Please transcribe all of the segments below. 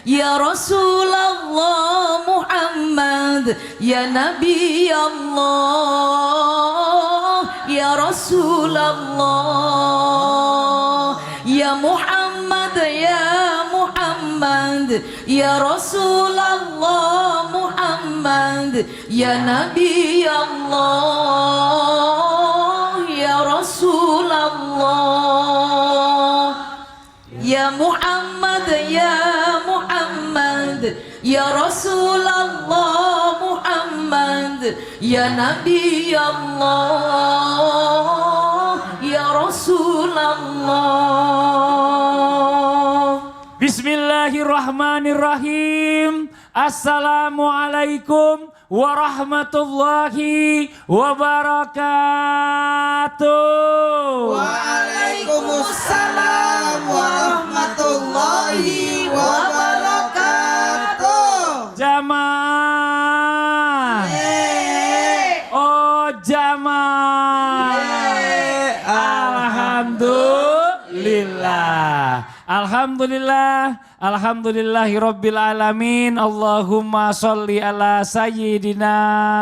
Ya Rasulullah Muhammad, Ya Nabi Allah, Ya Rasulullah, Ya Muhammad, Ya Muhammad, Ya Rasulullah Muhammad, Ya Nabi Allah, Ya Rasulullah, Ya Muhammad, Ya Muhammad, Ya Rasulullah Muhammad, Ya Nabi Allah, Ya Rasulullah. Bismillahirrahmanirrahim. Assalamualaikum warahmatullahi wabarakatuh. Waalaikumsalam warahmatullahi wabarakatuh. Jamaah. Oh jamaah. Alhamdulillah. Alhamdulillah. Alhamdulillahirabbil alamin. Allahumma sholli ala sayyidina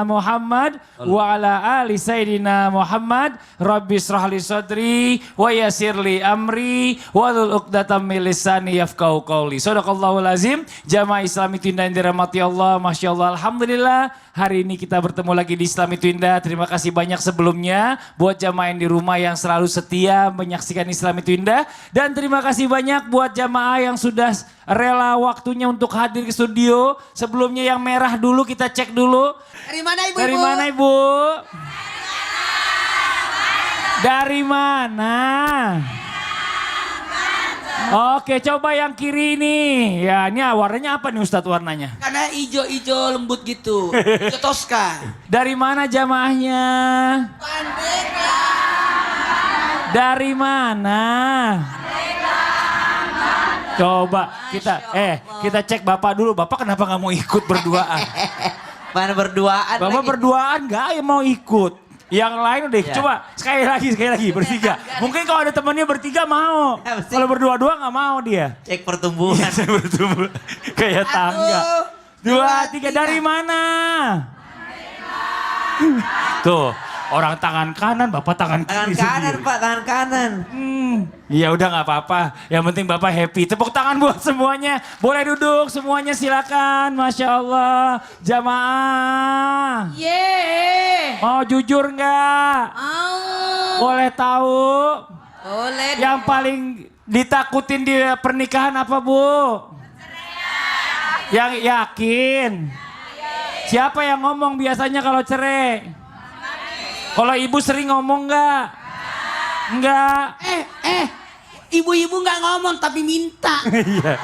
Muhammad wa ala ali sayyidina Muhammad. Rabbi shrahli sadri wa yassirli amri wahlul 'uqdatam min lisani yafqahu qouli. Shadaqallahul azim. Jamaah Islami Twinda yang dirahmati Allah, masyaallah, alhamdulillah. Hari ini kita bertemu lagi di Islami Twinda. Terima kasih banyak sebelumnya buat jamaah yang di rumah yang selalu setia menyaksikan Islami Twinda, dan terima kasih banyak buat jamaah yang sudah rela waktunya untuk hadir ke studio. Sebelumnya yang merah dulu kita cek dulu. Dari mana ibu? Dari mana ibu? Dari mana? Oke, coba yang kiri ini. Ya, ini warnanya apa nih Ustadz warnanya? Karena ijo-ijo lembut gitu. Ijo Tosca. Dari mana jamaahnya? Dari mana? Coba kita cek Bapak dulu. Bapak kenapa nggak mau ikut berduaan? Mana berduaan Bapak lagi? berduaan nggak mau ikut. Yang lain udah Ya. coba sekali lagi bertiga. Mungkin kalau ada temannya bertiga mau. Ya, mesti. Kalau berdua-dua nggak mau dia. Cek pertumbuhan. Saya bertumbuh kayak tangga. 2, 3 dari mana? Tuh, orang tangan kanan, Bapak tangan Tangan kiri kanan sendiri. Pak, tangan kanan. Ya udah nggak apa-apa. Yang penting Bapak happy. Tepuk tangan buat semuanya. Boleh duduk semuanya, silakan. Masya Allah. Jamaah. Yeay. Mau jujur nggak? Boleh tahu? Boleh. Yang paling ditakutin di pernikahan apa Bu? Yang yakin. Siapa yang ngomong biasanya kalau cerai? Kalau ibu sering ngomong nggak? Enggak. Ibu-ibu nggak ngomong tapi minta. Iya.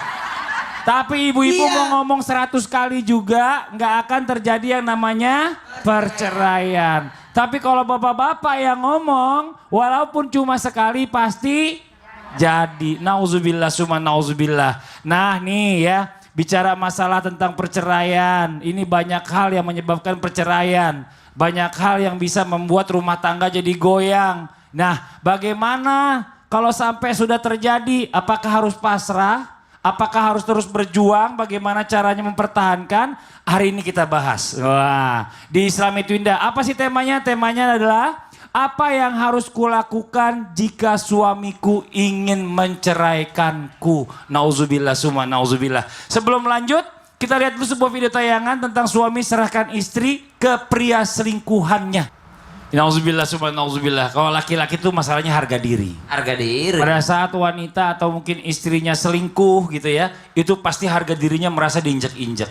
Tapi ibu-ibu Iya. mau ngomong 100 kali juga nggak akan terjadi yang namanya perceraian. Tapi kalau bapak-bapak yang ngomong walaupun cuma sekali pasti jadi. Nauzubillah summa nauzubillah. Nah nih ya, bicara masalah tentang perceraian. Ini banyak hal yang menyebabkan perceraian. Banyak hal yang bisa membuat rumah tangga jadi goyang. Nah, bagaimana kalau sampai sudah terjadi? Apakah harus pasrah? Apakah harus terus berjuang? Bagaimana caranya mempertahankan? Hari ini kita bahas. Wah, di Islami Twinda. Apa sih temanya? Temanya adalah apa yang harus kulakukan jika suamiku ingin menceraikanku? Nauzubillah summa nauzubillah. Sebelum lanjut, kita lihat dulu sebuah video tayangan tentang suami serahkan istri ke pria selingkuhannya. Nauzubillah summa nauzubillah. Kalau laki-laki itu masalahnya harga diri. Harga diri. Pada saat wanita atau mungkin istrinya selingkuh gitu ya, itu pasti harga dirinya merasa diinjak-injak.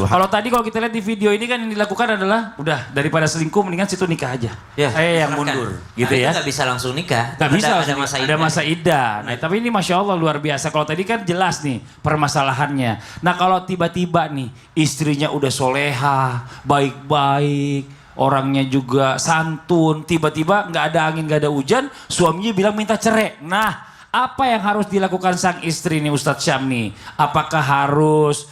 Kalau tadi kalau kita lihat di video ini kan yang dilakukan adalah udah daripada selingkuh mendingan situ nikah aja. Ya, Saya yang silahkan. mundur gitu Nah, ya. itu nggak bisa langsung nikah. Gak bisa, Ada masa ada masa idah. Nah tapi ini Masya Allah luar biasa. Kalau tadi kan jelas nih permasalahannya. Nah kalau tiba-tiba nih istrinya udah soleha, baik-baik, orangnya juga santun, tiba-tiba nggak ada angin, nggak ada hujan, suaminya bilang minta cerai. Nah, apa yang harus dilakukan sang istri nih Ustadz Syam nih? Apakah harus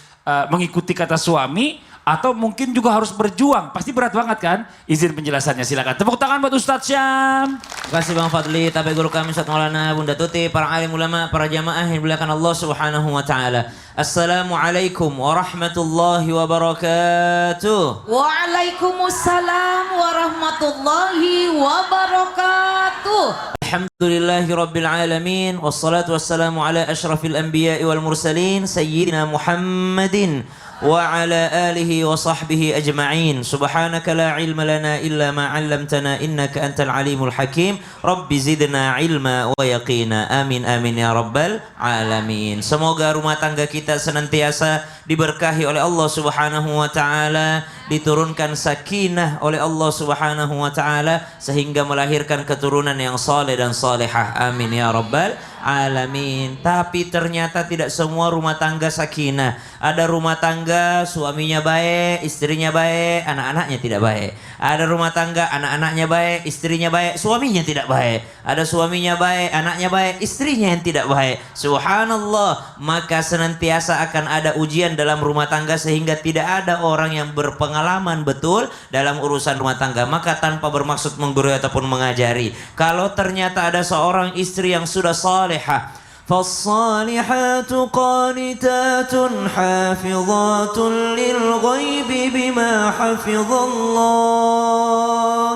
mengikuti kata suami atau mungkin juga harus berjuang. Pasti berat banget kan? Izin penjelasannya silakan. Tepuk tangan buat Ustadz Syam. Terima kasih Bang Fadli, tapi guru kami Ustadz Maulana Bunda Tuti, para alim ulama, para jamaah yang dimuliakan Allah Subhanahu wa taala. Assalamualaikum warahmatullahi wabarakatuh. Waalaikumsalam warahmatullahi wabarakatuh. Alhamdulillahi rabbil alamin, wassalatu wassalamu ala asyrafil anbiya'i wal mursalin, sayyidina Muhammadin wa ala alihi wa sahbihi ajma'in. Subhanaka la ilma lana illa ma 'allamtana innaka antal alimul hakim. Rabbi zidna ilma wa yaqina. Amin amin ya rabbal alamin. Semoga rumah tangga kita senantiasa diberkahi oleh Allah Subhanahu wa taala, diturunkan sakinah oleh Allah Subhanahu wa taala sehingga melahirkan keturunan yang saleh dan salihah. Amin ya rabbal alamin. Tapi ternyata tidak semua rumah tangga sakinah. Ada rumah tangga suaminya baik, istrinya baik, anak-anaknya tidak baik. Ada rumah tangga anak-anaknya baik, istrinya baik, suaminya tidak baik. Ada suaminya baik, anaknya baik, istrinya yang tidak baik. Subhanallah. Maka senantiasa akan ada ujian dalam rumah tangga sehingga tidak ada orang yang berpengalaman betul dalam urusan rumah tangga. Maka tanpa bermaksud menggurui ataupun mengajari, kalau ternyata ada seorang istri yang sudah salihah, فالصالحات قانتات حافظات للغيب بما حفظ الله.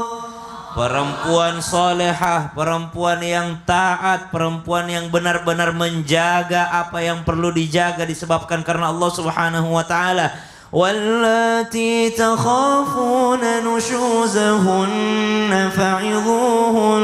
Perempuan solehah, perempuan yang taat, perempuan yang benar-benar menjaga apa yang perlu dijaga disebabkan karena Allah Subhanahu wa taala. Wallati takhafuna nushuzahunna fa'idhuhun.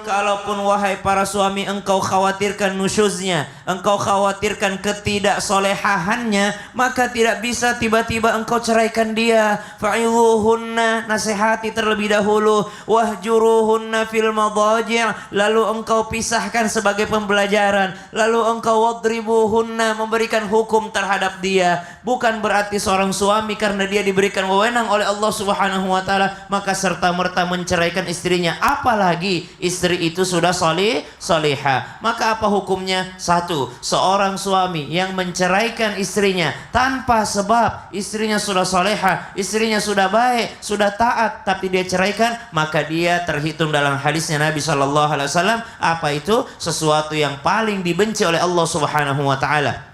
Kalaupun wahai para suami engkau khawatirkan nusyuznya, engkau khawatirkan ketidaksolehahannya, maka tidak bisa tiba-tiba engkau ceraikan dia. Fa'idhuhunna, nasihati terlebih dahulu. Wahjuruhunna fil madaji', lalu engkau pisahkan sebagai pembelajaran. Lalu engkau wadribuhunna, memberikan hukum terhadap dia. Bukan berarti seorang suami karena dia diberikan wewenang oleh Allah Subhanahu wa taala maka serta-merta menceraikan istrinya, apalagi istri itu sudah solihah. Maka apa hukumnya? Satu, seorang suami yang menceraikan istrinya tanpa sebab, istrinya sudah solihah, istrinya sudah baik, sudah taat, tapi dia ceraikan, maka dia terhitung dalam hadisnya Nabi SAW. Apa itu? Sesuatu yang paling dibenci oleh Allah Subhanahu wa taala,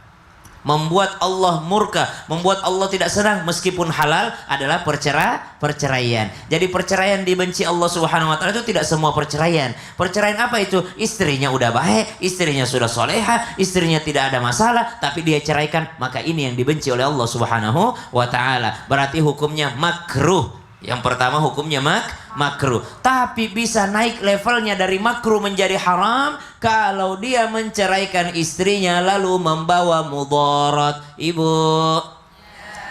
membuat Allah murka, membuat Allah tidak senang, meskipun halal, adalah perceraian. Jadi perceraian dibenci Allah Subhanahu wa taala itu tidak semua perceraian. Perceraian apa itu? Istrinya udah baik, istrinya sudah soleha, istrinya tidak ada masalah, tapi dia ceraikan, maka ini yang dibenci oleh Allah Subhanahu wa taala. Berarti hukumnya makruh. Yang pertama hukumnya makruh. Tapi bisa naik levelnya dari makruh menjadi haram kalau dia menceraikan istrinya lalu membawa mudarat. Ibu,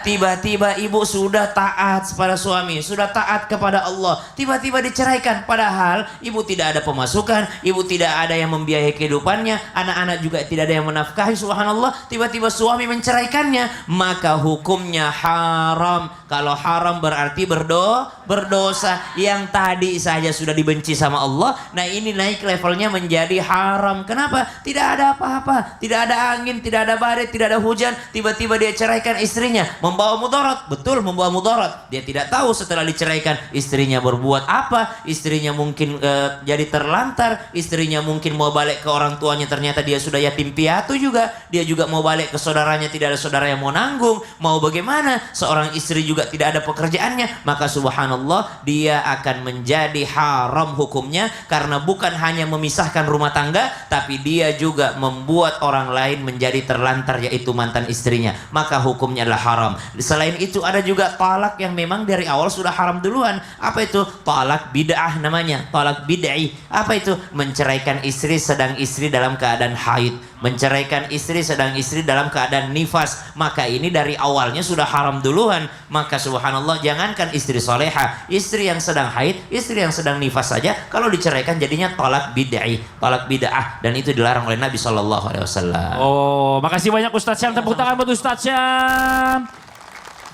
tiba-tiba ibu sudah taat kepada suami, sudah taat kepada Allah, tiba-tiba diceraikan, padahal ibu tidak ada pemasukan, ibu tidak ada yang membiayai kehidupannya, anak-anak juga tidak ada yang menafkahi, subhanallah, tiba-tiba suami menceraikannya, maka hukumnya haram. Kalau haram berarti berdosa. Yang tadi saja sudah dibenci sama Allah, nah ini naik levelnya menjadi haram. Kenapa? Tidak ada apa-apa, tidak ada angin, tidak ada badai, tidak ada hujan, tiba-tiba dia ceraikan istrinya, membawa mudarat. Betul, membawa mudarat. Dia tidak tahu setelah diceraikan istrinya berbuat apa. Istrinya mungkin jadi terlantar, istrinya mungkin mau balik ke orang tuanya, ternyata dia sudah yatim piatu juga. Dia juga mau balik ke saudaranya, tidak ada saudara yang mau nanggung. Mau bagaimana? Seorang istri juga tidak ada pekerjaannya, maka subhanallah dia akan menjadi haram hukumnya, karena bukan hanya memisahkan rumah tangga, tapi dia juga membuat orang lain menjadi terlantar, yaitu mantan istrinya, maka hukumnya adalah haram. Selain itu ada juga talak yang memang dari awal sudah haram duluan. Apa itu? Talak bid'ah namanya, talak bid'i. Apa itu? Menceraikan istri sedang istri dalam keadaan haid, menceraikan istri sedang istri dalam keadaan nifas, maka ini dari awalnya sudah haram duluan. Maka subhanallah, jangankan istri soleha, istri yang sedang haid, istri yang sedang nifas saja kalau diceraikan jadinya talak bid'i, talak bid'ah, dan itu dilarang oleh Nabi SAW. Oh, makasih banyak Ustadz Syam. Tepuk tangan buat Ustadz Syam.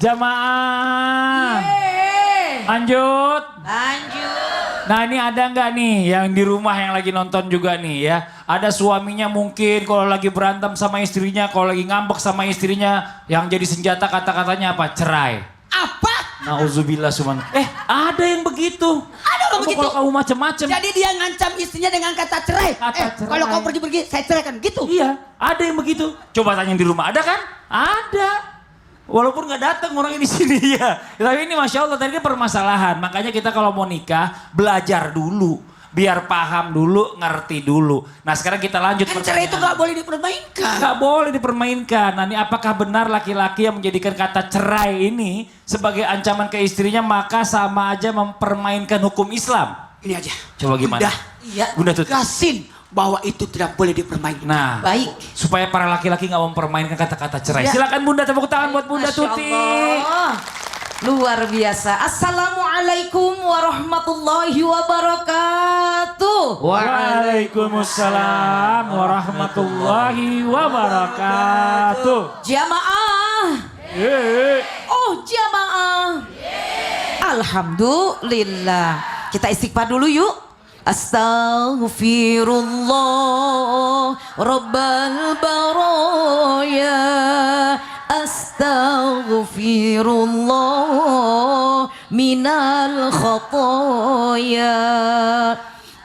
Jamaah. Yeay. Lanjut. Lanjut. Nah ini ada nggak nih yang di rumah yang lagi nonton juga nih ya. Ada suaminya mungkin kalau lagi berantem sama istrinya, kalau lagi ngambek sama istrinya, yang jadi senjata kata-katanya apa? Cerai. Apa? Nauzubillah subhanallah. Ada yang begitu. Ada orang begitu. Kalau kamu macem-macem. Jadi dia ngancam istrinya dengan kata cerai. Kata cerai. Kalau kau pergi-pergi, saya ceraikan. Gitu. Iya, ada yang begitu. Coba tanya di rumah, ada kan? Ada. Walaupun nggak datang orang ini sini ya. Tapi ini Masya Allah tadi kan permasalahan. Makanya kita kalau mau nikah, belajar dulu. Biar paham dulu, ngerti dulu. Nah sekarang kita lanjut. Kan cerai itu nggak boleh dipermainkan. Nggak boleh dipermainkan. Nah ini apakah benar laki-laki yang menjadikan kata cerai ini sebagai ancaman ke istrinya maka sama aja mempermainkan hukum Islam? Ini aja. Coba gimana? Iya. Bunda tuh. Tegasin bahwa itu tidak boleh dipermainkan. Nah, Baik. supaya para laki-laki nggak mempermainkan kata-kata cerai. Ya. Silakan Bunda, tepuk tangan buat Bunda Masya Tuti. Allah. Luar biasa. Assalamualaikum warahmatullahi wabarakatuh. Waalaikumsalam warahmatullahi wabarakatuh. Jamaah. Oh jamaah. Alhamdulillah. Kita istighfar dulu yuk. Astaghfirullah Rabbal baraya. Astaghfirullah minal khotoya.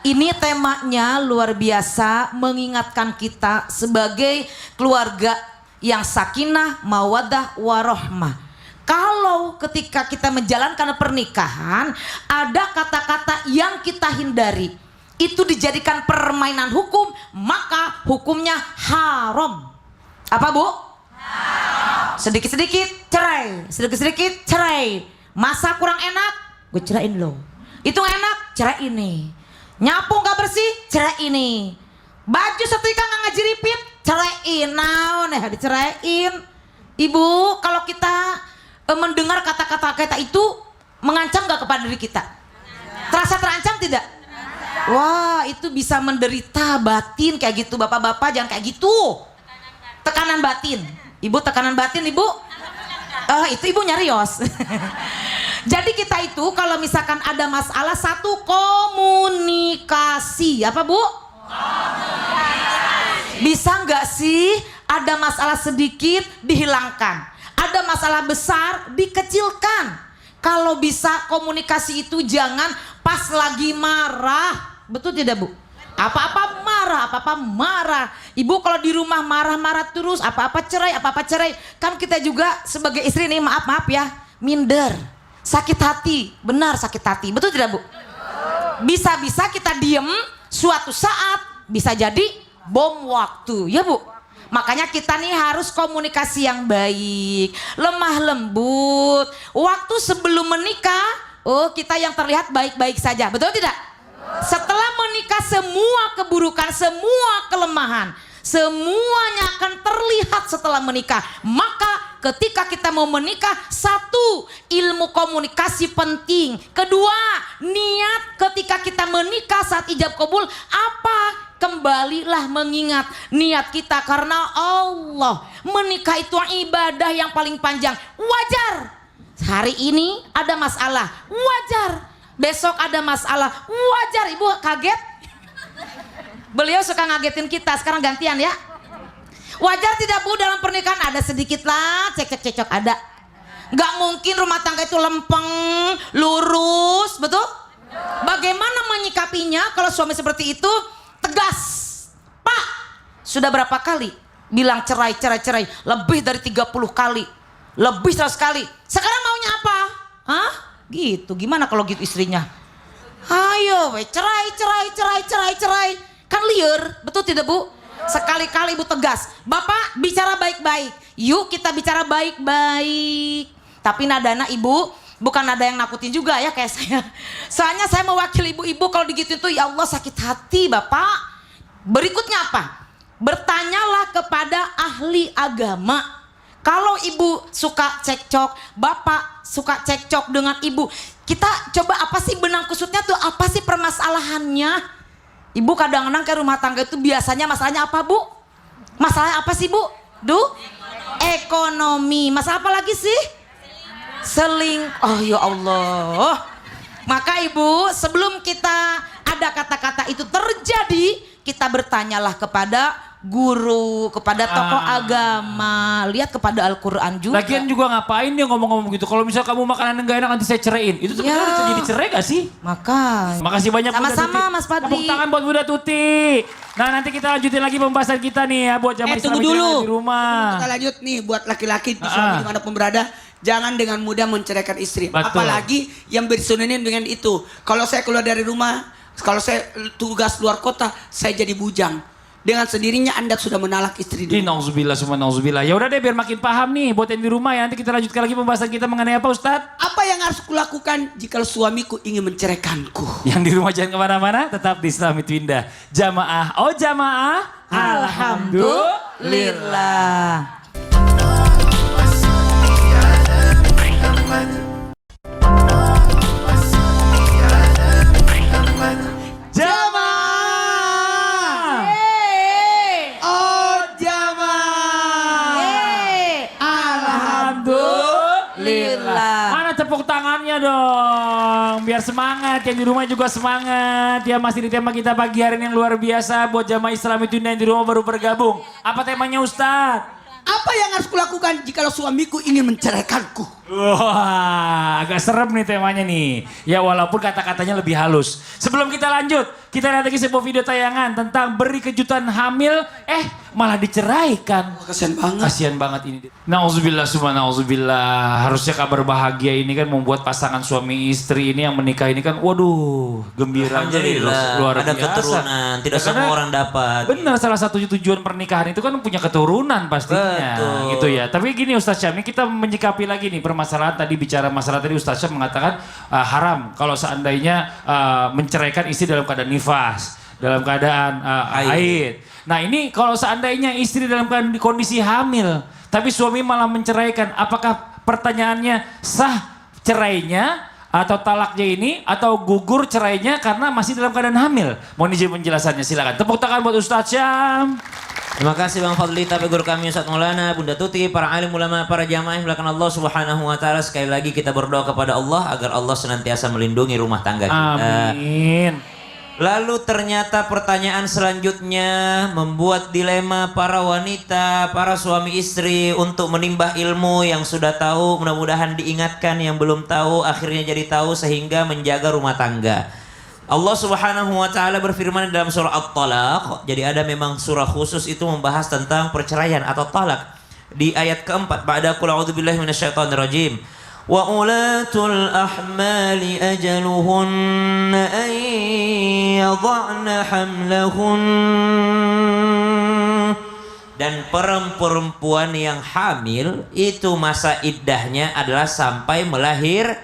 Ini temanya luar biasa, mengingatkan kita sebagai keluarga yang sakinah, mawaddah, warohmah. Kalau ketika kita menjalankan pernikahan, ada kata-kata yang kita hindari, itu dijadikan permainan hukum, maka hukumnya haram. Apa Bu? Sedikit-sedikit cerai, sedikit-sedikit cerai. Masa kurang enak, gue ceraiin lo. Itu enak, cerai ini. Nyapu gak bersih, cerai ini. Baju setrika gak ngejiripit, ceraiin. Nah, diceraiin. Ibu, kalau kita mendengar kata-kata kita itu mengancam gak kepada diri kita? Terasa terancam tidak? Wah, itu bisa menderita batin kayak gitu. Bapak-bapak jangan kayak gitu. Tekanan batin. Ibu tekanan batin ibu? Itu ibu nyarios. Jadi kita itu kalau misalkan ada masalah, satu komunikasi. Apa Bu? Komunikasi. Bisa nggak sih ada masalah sedikit dihilangkan, ada masalah besar dikecilkan. Kalau bisa komunikasi itu jangan pas lagi marah. Betul tidak Bu? Apa-apa marah, apa-apa marah. Ibu kalau di rumah marah-marah terus, apa-apa cerai, apa-apa cerai. Kan kita juga sebagai istri nih, maaf ya, minder, sakit hati, benar sakit hati. Betul tidak Bu? Bisa-bisa kita diem, suatu saat bisa jadi bom waktu, ya Bu? Makanya kita nih harus komunikasi yang baik, lemah lembut. Waktu sebelum menikah, kita yang terlihat baik-baik saja, betul tidak? Setelah menikah semua keburukan, semua kelemahan, semuanya akan terlihat setelah menikah. Maka ketika kita mau menikah, satu, ilmu komunikasi penting. Kedua, niat ketika kita menikah saat ijab kabul apa? Kembalilah mengingat niat kita karena Allah. Menikah itu ibadah yang paling panjang. Wajar. Hari ini ada masalah, wajar. Besok ada masalah, wajar. Ibu kaget? Beliau suka ngagetin kita, sekarang gantian ya. Wajar tidak Bu dalam pernikahan ada sedikit lah cekcok ada. Gak mungkin rumah tangga itu lempeng, lurus, betul? Bagaimana menyikapinya kalau suami seperti itu? Tegas. Pak, sudah berapa kali bilang cerai? Lebih dari 30 kali. Lebih 100 kali. Sekarang maunya apa? Hah? Gitu, gimana kalau gitu istrinya? Ayo, cerai. Kan liar, betul tidak Bu? Sekali-kali Ibu tegas. Bapak bicara baik-baik. Yuk kita bicara baik-baik. Tapi nadana Ibu bukan nada yang nakutin juga ya kayak saya. Soalnya saya mewakili ibu-ibu kalau digituin tuh ya Allah sakit hati Bapak. Berikutnya apa? Bertanyalah kepada ahli agama. Kalau ibu suka cekcok, bapak suka cekcok dengan ibu, kita coba apa sih benang kusutnya tuh, apa sih permasalahannya? Ibu kadang-kadang ke rumah tangga itu biasanya masalahnya apa Bu? Masalah apa sih Bu? Ekonomi. Masalah apa lagi sih? Oh ya Allah. Maka Ibu, sebelum kita ada kata-kata itu terjadi, kita bertanyalah kepada guru, kepada tokoh agama, lihat kepada Al-Quran juga. Lagian juga ngapain dia ngomong-ngomong gitu? Kalau misal kamu makanan gak enak nanti saya ceraiin. Itu sebenarnya Ya. terjadi cerai gak sih? Maka Makasih banyak Bunda sama-sama Tuti. Mas Fadli. Tepuk tangan buat Bunda Tuti. Nah nanti kita lanjutin lagi pembahasan kita nih ya buat jamaah Islam Tunggu yang dulu. ada di rumah. Kita lanjut nih buat laki-laki di suami dimanapun berada. Jangan dengan mudah menceraikan istri. Betul. Apalagi yang bersinonim dengan itu. Kalau saya keluar dari rumah, kalau saya tugas luar kota, saya jadi bujang. Dengan sendirinya Anda sudah menalak istri dulu. Nauzubillah summa nauzubillah. Ya udah deh biar makin paham nih buat yang di rumah ya. Nanti kita lanjutkan lagi pembahasan kita mengenai apa Ustadz? Apa yang harus kulakukan jika suamiku ingin menceraikanku? Yang di rumah jangan kemana-mana, tetap di Islami Twindah. Jamaah, oh jamaah, alhamdulillah. Jamaah, Oh jamaah. alhamdulillah. Mana tepuk tangannya dong, biar semangat. Yang di rumah juga semangat. Ya masih di tema kita pagi hari ini yang luar biasa buat jamaah Islami Twindah yang di rumah baru bergabung. Apa temanya Ustadz? Apa yang harus kulakukan jika suamiku ingin menceraikanku? Wah, agak serem nih temanya nih. Ya walaupun kata-katanya lebih halus. Sebelum kita lanjut, kita lihat lagi sebuah video tayangan tentang beri kejutan hamil, malah diceraikan. Kasian banget. Kasian banget ini. Nauzubillah summa nauzubillah. Harusnya kabar bahagia ini kan membuat pasangan suami istri ini yang menikah ini kan, waduh, gembira. Alhamdulillah, Luar ada biasa. keturunan. Tidak Ya, karena semua orang dapat. Benar, salah satu tujuan pernikahan itu kan punya keturunan pastinya. Betul. Gitu ya. Tapi gini Ustaz Syam, ini kita menyikapi lagi nih permasalahan tadi, bicara masalah tadi Ustaz Syam mengatakan haram kalau seandainya menceraikan istri dalam keadaan nifas, dalam keadaan haid. Nah ini kalau seandainya istri dalam kondisi hamil, tapi suami malah menceraikan, apakah pertanyaannya sah cerainya atau talaknya ini atau gugur cerainya karena masih dalam keadaan hamil? Mohon izin penjelasannya, silakan. Tepuk tangan buat Ustaz Syam. Terima kasih Bang Fadli, tapi guru kami Ustaz Maulana, Bunda Tuti, para alim ulama, para jamaah yang belakang Allah Subhanahu wa taala. Sekali lagi kita berdoa kepada Allah agar Allah senantiasa melindungi rumah tangga kita. Amin. Lalu ternyata pertanyaan selanjutnya membuat dilema para wanita, para suami istri untuk menimbah ilmu. Yang sudah tahu mudah-mudahan diingatkan, yang belum tahu akhirnya jadi tahu sehingga menjaga rumah tangga. Allah Subhanahu wa taala berfirman dalam surah At-Talaq. Jadi ada memang surah khusus itu membahas tentang perceraian atau talak. Di ayat keempat, ba'da qul a'udzubillahi minasyaitonirrajim. Wa ulatul ahmali ajaluhunna an yadh'na hamlahun. Dan perempuan yang hamil itu masa iddahnya adalah sampai melahirkan.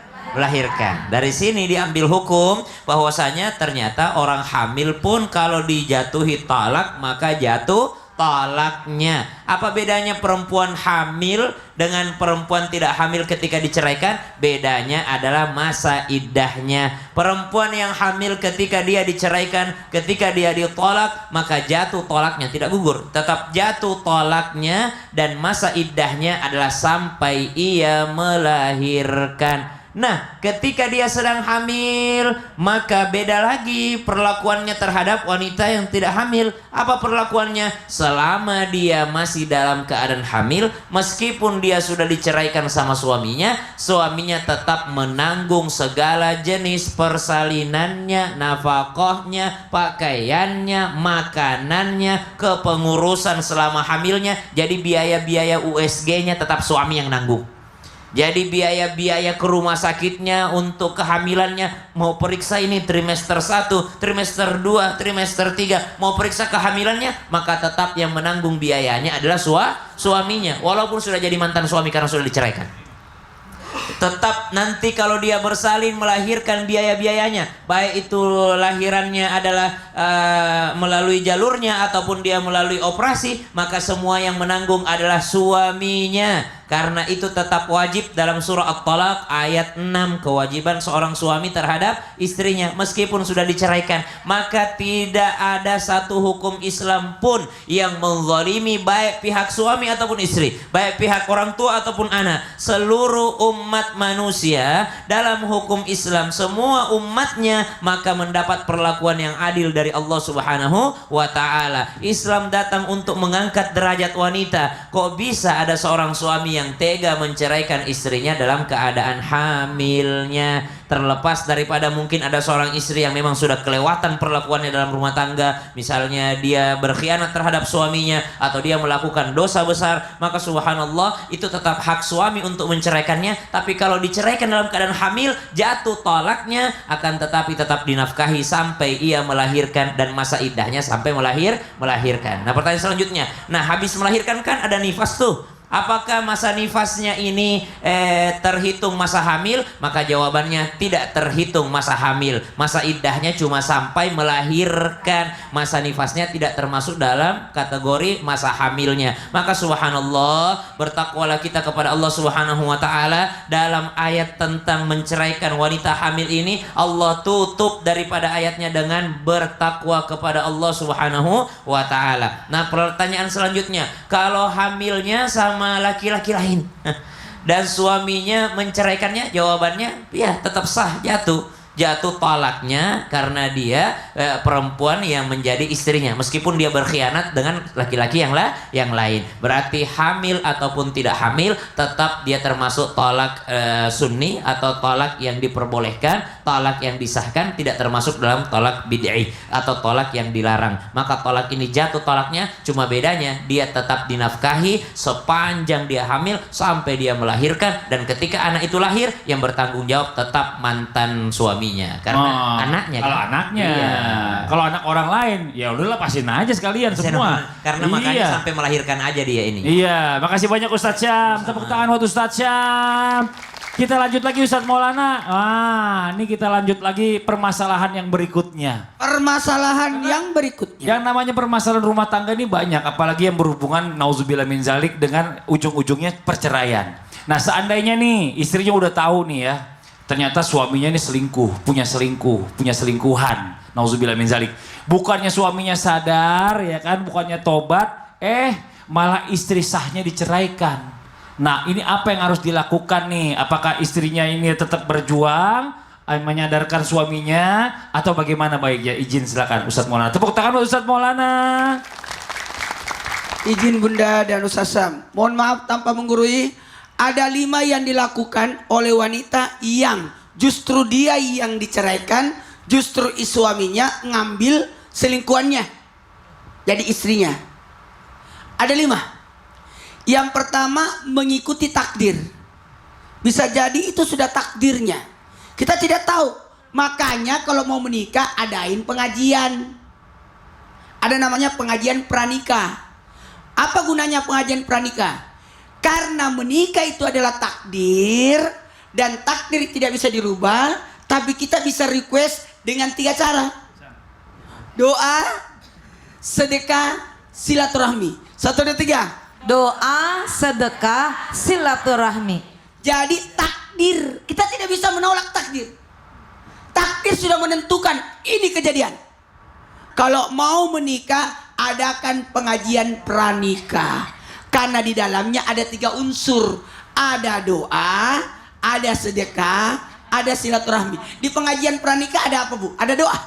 Dari sini diambil hukum bahwasanya ternyata orang hamil pun kalau dijatuhi talak maka jatuh talaknya. Apa bedanya perempuan hamil dengan perempuan tidak hamil ketika diceraikan? Bedanya adalah masa iddahnya. Perempuan yang hamil ketika dia diceraikan, ketika dia ditolak, maka jatuh tolaknya, tidak gugur, tetap jatuh tolaknya, dan masa iddahnya adalah sampai ia melahirkan. Nah, ketika dia sedang hamil, maka beda lagi perlakuannya terhadap wanita yang tidak hamil. Apa perlakuannya? Selama dia masih dalam keadaan hamil, meskipun dia sudah diceraikan sama suaminya, suaminya tetap menanggung segala jenis persalinannya, nafkahnya, pakaiannya, makanannya, kepengurusan selama hamilnya. Jadi biaya-biaya USG-nya tetap suami yang nanggung. Jadi biaya-biaya ke rumah sakitnya untuk kehamilannya, mau periksa ini trimester 1, trimester 2, trimester 3, mau periksa kehamilannya, maka tetap yang menanggung biayanya adalah suaminya, walaupun sudah jadi mantan suami karena sudah diceraikan. Tetap nanti kalau dia bersalin melahirkan biaya-biayanya, baik itu lahirannya adalah melalui jalurnya ataupun dia melalui operasi, maka semua yang menanggung adalah suaminya. karena itu tetap wajib dalam surah At-Talaq ayat 6, kewajiban seorang suami terhadap istrinya meskipun sudah diceraikan. Maka tidak ada satu hukum Islam pun yang menzalimi baik pihak suami ataupun istri, baik pihak orang tua ataupun anak. Seluruh umat manusia dalam hukum Islam, semua umatnya maka mendapat perlakuan yang adil dari Allah Subhanahu wa ta'ala. Islam datang untuk mengangkat derajat wanita. Kok bisa ada seorang suami yang tega menceraikan istrinya dalam keadaan hamilnya? Terlepas daripada mungkin ada seorang istri yang memang sudah kelewatan perlakuannya dalam rumah tangga, misalnya dia berkhianat terhadap suaminya atau dia melakukan dosa besar, maka subhanallah itu tetap hak suami untuk menceraikannya. Tapi kalau diceraikan dalam keadaan hamil, jatuh talaknya, akan tetapi tetap dinafkahi sampai ia melahirkan dan masa iddahnya sampai melahirkan. Nah, pertanyaan selanjutnya, nah habis melahirkan kan ada nifas tuh. Apakah masa nifasnya ini terhitung masa hamil? Maka jawabannya tidak terhitung masa hamil. Masa iddahnya cuma sampai melahirkan. Masa nifasnya tidak termasuk dalam kategori masa hamilnya. Maka subhanallah, bertakwalah kita kepada Allah Subhanahu wa ta'ala. Dalam ayat tentang menceraikan wanita hamil ini, Allah tutup daripada ayatnya dengan bertakwa kepada Allah Subhanahu wa ta'ala. Nah, pertanyaan selanjutnya, kalau hamilnya sama laki-laki lain dan suaminya menceraikannya, jawabannya ya tetap sah, jatuh talaknya karena dia perempuan yang menjadi istrinya meskipun dia berkhianat dengan laki-laki yang lain. Berarti hamil ataupun tidak hamil tetap dia termasuk talak sunni atau talak yang diperbolehkan, talak yang disahkan, tidak termasuk dalam talak bid'i atau talak yang dilarang. Maka talak ini jatuh talaknya, cuma bedanya dia tetap dinafkahi sepanjang dia hamil sampai dia melahirkan, dan ketika anak itu lahir yang bertanggung jawab tetap mantan suami. Karena anaknya kalau kan? anaknya Iya. Kalau anak orang lain ya udahlah pasin aja sekalian semua. Karena makanya sampai melahirkan aja dia ini. Iya, makasih banyak Ustadz Syam. Tepuk tangan buat Ustadz Syam. Kita lanjut lagi Ustadz Maulana. Ini kita lanjut lagi permasalahan yang berikutnya. Permasalahan yang berikutnya. Yang namanya permasalahan rumah tangga ini banyak, apalagi yang berhubungan nauzubillah min zalik dengan ujung-ujungnya perceraian. Nah, seandainya nih istrinya udah tahu nih ya, ternyata suaminya ini punya selingkuhan. Nauzubillah min zalik. Bukannya suaminya sadar ya kan, bukannya tobat, malah istri sahnya diceraikan. Nah, ini apa yang harus dilakukan nih? Apakah istrinya ini tetap berjuang menyadarkan suaminya atau bagaimana baiknya? Izin silakan Ustadz Maulana. Tepuk tangan buat Ustadz Maulana. Izin Bunda dan Ustaz Syam. Mohon maaf tanpa menggurui. Ada 5 yang dilakukan oleh wanita yang justru dia yang diceraikan, justru suaminya ngambil selingkuhannya jadi istrinya. Ada 5. Yang pertama, mengikuti takdir. Bisa jadi itu sudah takdirnya, kita tidak tahu. Makanya kalau mau menikah adain pengajian. Ada namanya pengajian pranikah. Apa gunanya pengajian pranikah? Karena menikah itu adalah takdir, dan takdir tidak bisa dirubah, tapi kita bisa request dengan 3 cara. Doa, sedekah, silaturahmi. 1, 2, 3. Doa, sedekah, silaturahmi. Jadi takdir, kita tidak bisa menolak takdir. Takdir sudah menentukan ini kejadian. Kalau mau menikah, adakan pengajian pranikah. Karena di dalamnya ada 3 unsur. Ada doa, ada sedekah, ada silaturahmi. Di pengajian pranikah ada apa, Bu? Ada doa?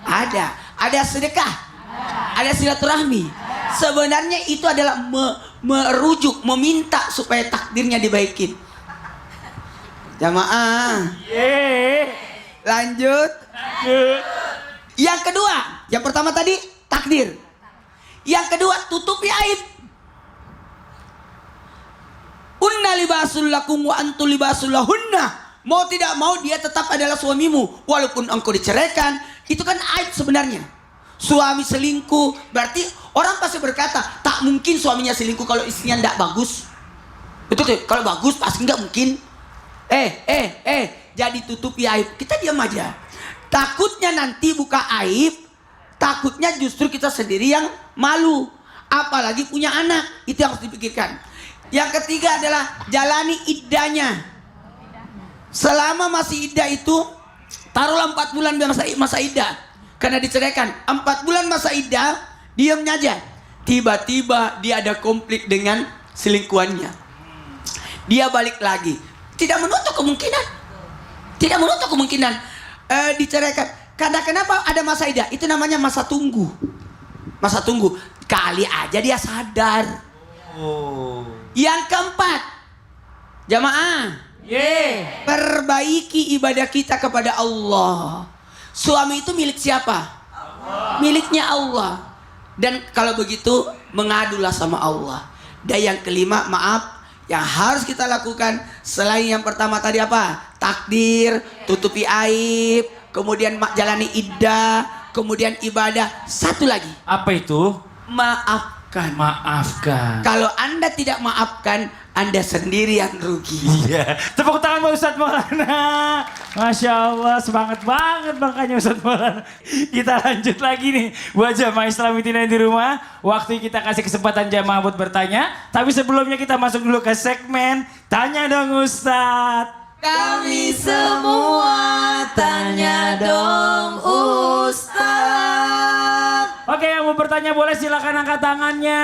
Ada. Ada sedekah? Ada silaturahmi. Sebenarnya itu adalah merujuk, meminta supaya takdirnya dibaikin. Jamaah. Lanjut. Yang kedua, yang pertama tadi takdir. Yang kedua, tutupi aib. Hunna libasul lakum wa antum libasul lahunna. Mau tidak mau dia tetap adalah suamimu walaupun engkau diceraikan. Itu kan aib sebenarnya. Suami selingkuh, berarti orang pasti berkata, tak mungkin suaminya selingkuh kalau istrinya tidak bagus. Betul tuh, kalau bagus pasti nggak mungkin. Jadi tutupi aib. Kita diam aja. Takutnya nanti buka aib, takutnya justru kita sendiri yang malu. Apalagi punya anak, itu yang harus dipikirkan. Yang ketiga adalah jalani iddahnya. Selama masih iddah itu, taruhlah 4 bulan masa iddah. Karena diceraikan, 4 bulan masa iddah, diamnya aja. Tiba-tiba dia ada konflik dengan selingkuhannya. Dia balik lagi. Tidak menutup kemungkinan. Tidak menutup kemungkinan diceraikan. Karena kenapa ada masa iddah? Itu namanya masa tunggu. Masa tunggu. Kali aja dia sadar. Yang keempat, jamaah. Perbaiki ibadah kita kepada Allah. Suami itu milik siapa? Allah. Miliknya Allah. Dan kalau begitu mengadulah sama Allah. Dan yang kelima, maaf, yang harus kita lakukan selain yang pertama tadi apa? Takdir, tutupi aib, kemudian jalani iddah, kemudian ibadah. Satu lagi. Apa itu? Maafkan. Maafkan. Kalau Anda tidak maafkan, Anda sendiri yang rugi. Iya. Tepuk tangan buat Ustadz Maulana. Masya Allah, semangat banget makanya Ustadz Maulana. Kita lanjut lagi nih buat jamaah Islamitina yang di rumah. Waktu kita kasih kesempatan jamaah buat bertanya. Tapi sebelumnya kita masuk dulu ke segmen Tanya Dong Ustadz. Kami semua tanya dong Ustaz. Oke, yang mau bertanya boleh silakan angkat tangannya.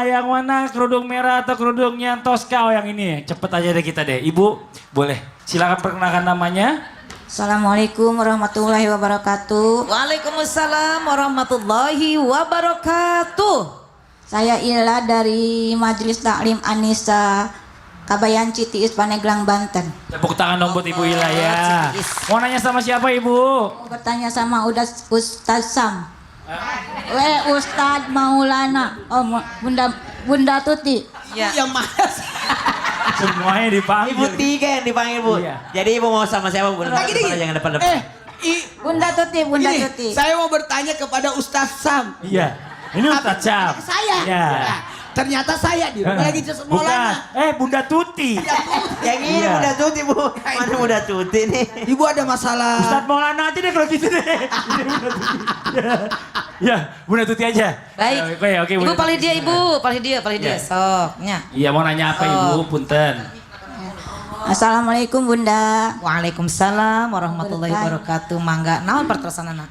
Yang mana kerudung merah atau kerudungnya Tosca? Oh yang ini, cepet aja deh kita deh. Ibu, boleh silakan perkenalkan namanya. Assalamualaikum warahmatullahi wabarakatuh. Waalaikumsalam warahmatullahi wabarakatuh. Saya Ila dari Majelis Taklim Anissa Kabayan Citiis Paneglang Banten. Tepuk tangan dong buat Ibu Ila ya. Mau nanya sama siapa Ibu? Mau bertanya sama Ustaz Sam. Ustaz Maulana. Oh, Bunda Tuti. Yang mana sih? Semuanya dipanggil. Ibu 3 yang dipanggil, Bu. Iya. Jadi Ibu mau sama siapa, Bu? Jangan depan-depan. Bunda Tuti, Bunda Ini, Tuti. saya mau bertanya kepada Ustaz Sam. Iya. Ini Ustaz Sam. Saya. Iya. Nah, ternyata saya di rumah lagi Maulana. Bunda Tuti. Yang ini Iya. Bunda Tuti, Bu. Mana Bunda Tuti nih? Ibu ada masalah. Ustaz Maulana aja deh kalau gitu deh. Ya, Bunda Tuti aja. Baik. Oke, Ibu Bunda paling Tuti. dia, Ibu. Paling dia. Iya. Soknya. Iya, mau nanya apa Ibu? Punten. Assalamualaikum Bunda. Waalaikumsalam warahmatullahi wabarakatuh. Mangga, naon perterasanana?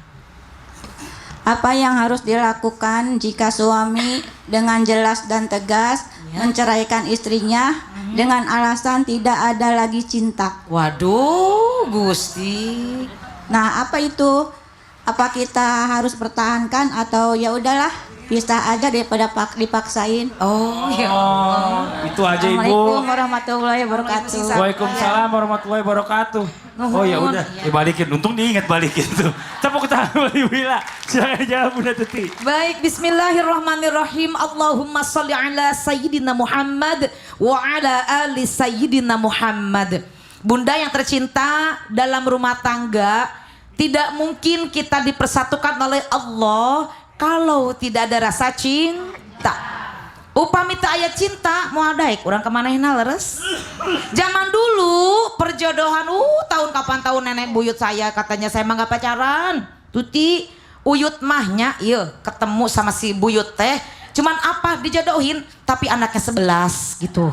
Apa yang harus dilakukan jika suami dengan jelas dan tegas menceraikan istrinya dengan alasan tidak ada lagi cinta? Waduh, Gusti. Nah, apa itu? Apa kita harus pertahankan atau ya udahlah pisah aja daripada dipaksain? Oh, ya Allah. Itu aja Assalamualaikum Ibu. warahmatullahi wabarakatuh. Waalaikumsalam warahmatullahi wabarakatuh. Oh ya udah, balikin. Untung diingat balikin tuh. Tepuk tangan buat Ibu Ila. Silakan jawab Bunda Tuti. Baik, bismillahirrahmanirrahim. Allahumma salli ala Sayyidina Muhammad wa ala ali Sayyidina Muhammad. Bunda yang tercinta, dalam rumah tangga tidak mungkin kita dipersatukan oleh Allah kalau tidak ada rasa cinta. Upami teu aya cinta moal daek urang kemanehna leres. Zaman dulu perjodohan tahun kapan tahun nenek buyut saya katanya saya mah gak pacaran. Tuti uyut mahnya iya ketemu sama si buyut teh cuman apa dijodohin tapi anaknya 11 gitu.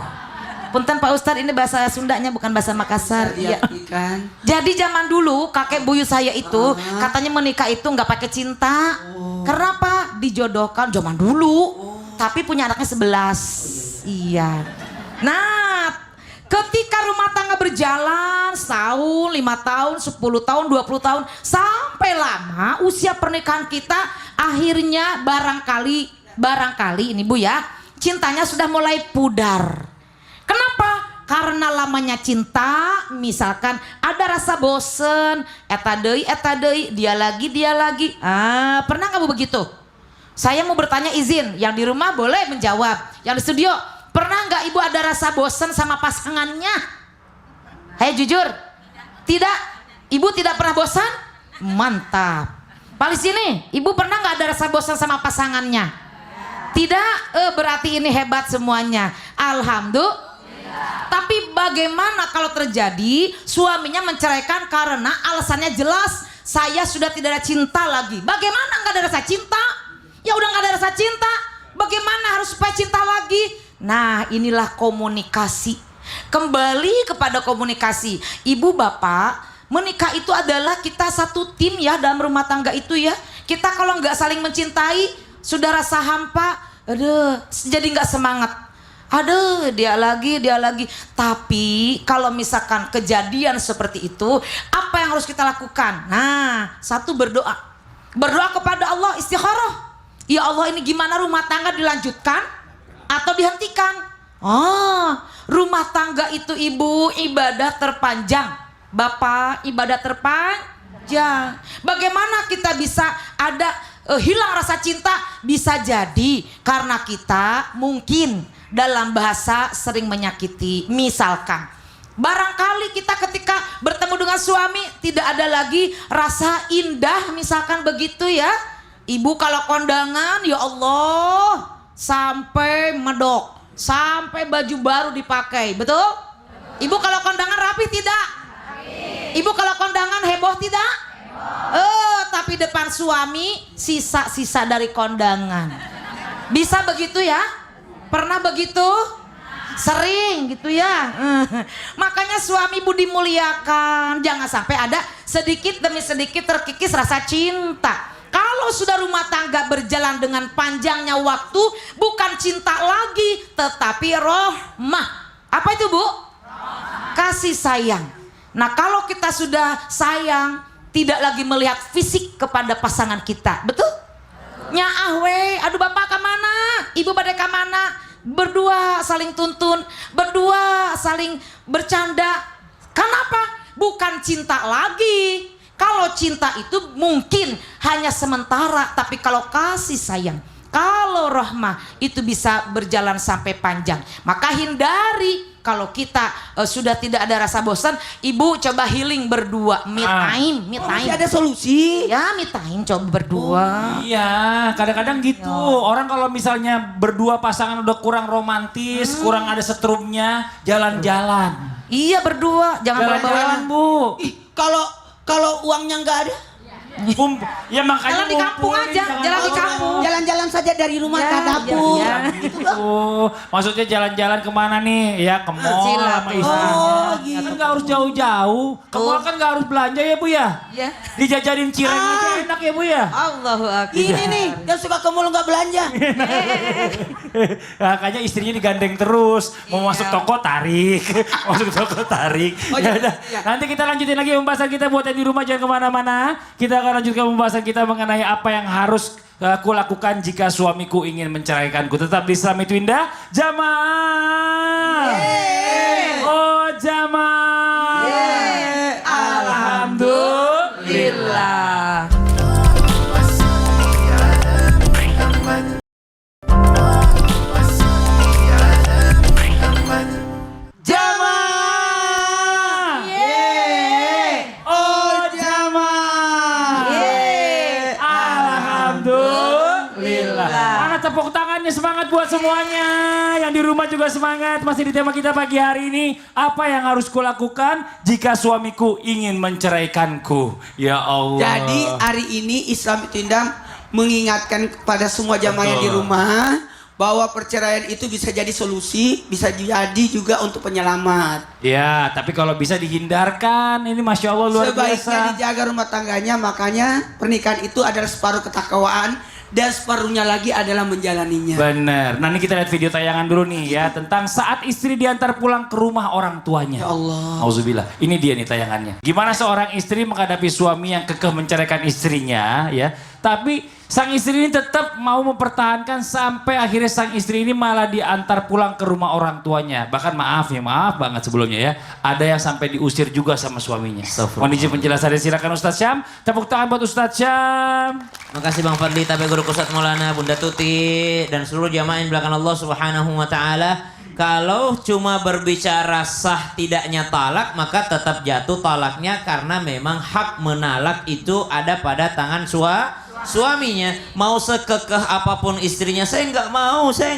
Punten Pak Ustadz ini bahasa Sundanya bukan bahasa Makassar. Iya. Kan? Jadi zaman dulu kakek buyut saya itu katanya menikah itu nggak pakai cinta. Karena apa? Dijodohkan zaman dulu. Tapi punya anaknya 11. Iya. Nah, ketika rumah tangga berjalan setahun, 5 tahun, 10 tahun, 20 tahun, sampai lama usia pernikahan kita akhirnya barangkali ini Bu ya, cintanya sudah mulai pudar. Kenapa? Karena lamanya cinta, misalkan ada rasa bosen, eta deui, dia lagi. Pernah nggak Bu begitu? Saya mau bertanya izin, yang di rumah boleh menjawab, yang di studio, pernah nggak Ibu ada rasa bosen sama pasangannya? Hai jujur, tidak? Ibu tidak pernah bosan? Mantap. Paling sini, Ibu pernah nggak ada rasa bosan sama pasangannya? Tidak? Berarti ini hebat semuanya. Alhamdulillah. Tapi bagaimana kalau terjadi suaminya menceraikan karena alasannya jelas, saya sudah tidak ada cinta lagi. Bagaimana nggak ada rasa cinta? Ya udah nggak ada rasa cinta. Bagaimana harus supaya cinta lagi? Nah, inilah komunikasi. Kembali kepada komunikasi. Ibu bapak, menikah itu adalah kita satu tim ya dalam rumah tangga itu ya. Kita kalau nggak saling mencintai, sudah rasa hampa, aduh, jadi nggak semangat. Aduh, dia lagi. Tapi kalau misalkan kejadian seperti itu, apa yang harus kita lakukan? Nah, satu, berdoa. Berdoa kepada Allah, istikharah. Ya Allah, ini gimana rumah tangga, dilanjutkan atau dihentikan? Oh, rumah tangga itu ibu ibadah terpanjang. Bapak, ibadah terpanjang. Bagaimana kita bisa ada hilang rasa cinta? Bisa jadi karena kita mungkin dalam bahasa sering menyakiti. Misalkan barangkali kita ketika bertemu dengan suami tidak ada lagi rasa indah, misalkan begitu ya. Ibu kalau kondangan, ya Allah, sampai medok, sampai baju baru dipakai, betul? Ibu kalau kondangan rapi tidak? Ibu kalau kondangan heboh tidak? Tapi depan suami sisa-sisa dari kondangan. Bisa begitu ya? Pernah begitu? Sering gitu ya. Makanya suami ibu dimuliakan. Jangan sampai ada sedikit demi sedikit terkikis rasa cinta. Kalau sudah rumah tangga berjalan dengan panjangnya waktu, bukan cinta lagi, tetapi rohmah. Apa itu bu? Kasih sayang. Nah kalau kita sudah sayang, tidak lagi melihat fisik kepada pasangan kita, betul? Nyaah we, aduh bapak kemana? Ibu pada kemana? Berdua saling tuntun, berdua saling bercanda. Kenapa? Bukan cinta lagi. Kalau cinta itu mungkin hanya sementara, tapi kalau kasih sayang, kalau rahmah itu bisa berjalan sampai panjang. Maka hindari. Kalau kita sudah tidak ada rasa bosan, ibu coba healing berdua, me time. Masih ada solusi. Ya, me time coba berdua. Iya, kadang-kadang gitu. Orang kalau misalnya berdua pasangan udah kurang romantis, kurang ada setrumnya, jalan-jalan. Iya berdua, jangan Jalan-jalan bawa-bawa. bu. Ih, kalau uangnya nggak ada, Ya makanya Jalan di kampung ngumpulin, aja, jangan jalan di orang. kampung. jalan-jalan saja dari rumah ke dapur. Ya. Oh, maksudnya jalan-jalan kemana nih? Ya ke mall Silaturahmi. sama istrinya. Oh, gitu. Kan nggak harus jauh-jauh. Ke mall kan nggak harus belanja ya bu ya? Ya. Dijajarin cireng aja enak ya bu ya? Allahu Akbar. Ini nih yang suka ke mall nggak belanja. Makanya istrinya digandeng terus. Mau masuk toko tarik, masuk toko tarik. Oh, Ya iya. udah. Nanti kita lanjutin lagi pembahasan kita buat yang di rumah jangan kemana-mana. Kita akan lanjutkan pembahasan kita mengenai apa yang harus aku lakukan jika suamiku ingin menceraikanku. Tetap di Islam itu indah. Jamaah. Oh jamaah. Alhamdulillah. Jamaah. Oh jamaah. Alhamdulillah. Mana tepuk tangannya semangat buat semuanya. Yang di rumah juga semangat. Masih di tema kita pagi hari ini. Apa yang harus kulakukan jika suamiku ingin menceraikanku? Ya Allah. Jadi hari ini Islam itu indah mengingatkan kepada semua jamaah yang di rumah bahwa perceraian itu bisa jadi solusi, bisa jadi juga untuk penyelamat. Ya, tapi kalau bisa dihindarkan, ini Masya Allah luar Sebaiknya biasa. dijaga rumah tangganya, makanya pernikahan itu adalah separuh ketakwaan dan separuhnya lagi adalah menjalaninya. Bener. Nah ini kita lihat video tayangan dulu nih ya. Tentang saat istri diantar pulang ke rumah orang tuanya. Ya Allah. Auzubillah. Ini dia nih tayangannya. Gimana seorang istri menghadapi suami yang kekeh menceraikan istrinya ya. Tapi sang istri ini tetap mau mempertahankan sampai akhirnya sang istri ini malah diantar pulang ke rumah orang tuanya. Bahkan maaf banget sebelumnya ya. Ada yang sampai diusir juga sama suaminya. Mohon izin penjelasannya, silakan Ustadz Syam. Tepuk tangan buat Ustadz Syam. Makasih Bang Fadli, Tabe Guru Pusat Maulana, Bunda Tuti, dan seluruh jamaah yang belakang Allah Subhanahu wa Ta'ala. Kalau cuma berbicara sah tidaknya talak, maka tetap jatuh talaknya karena memang hak menalak itu ada pada tangan suaminya. Mau sekekeh apapun istrinya, saya nggak mau, saya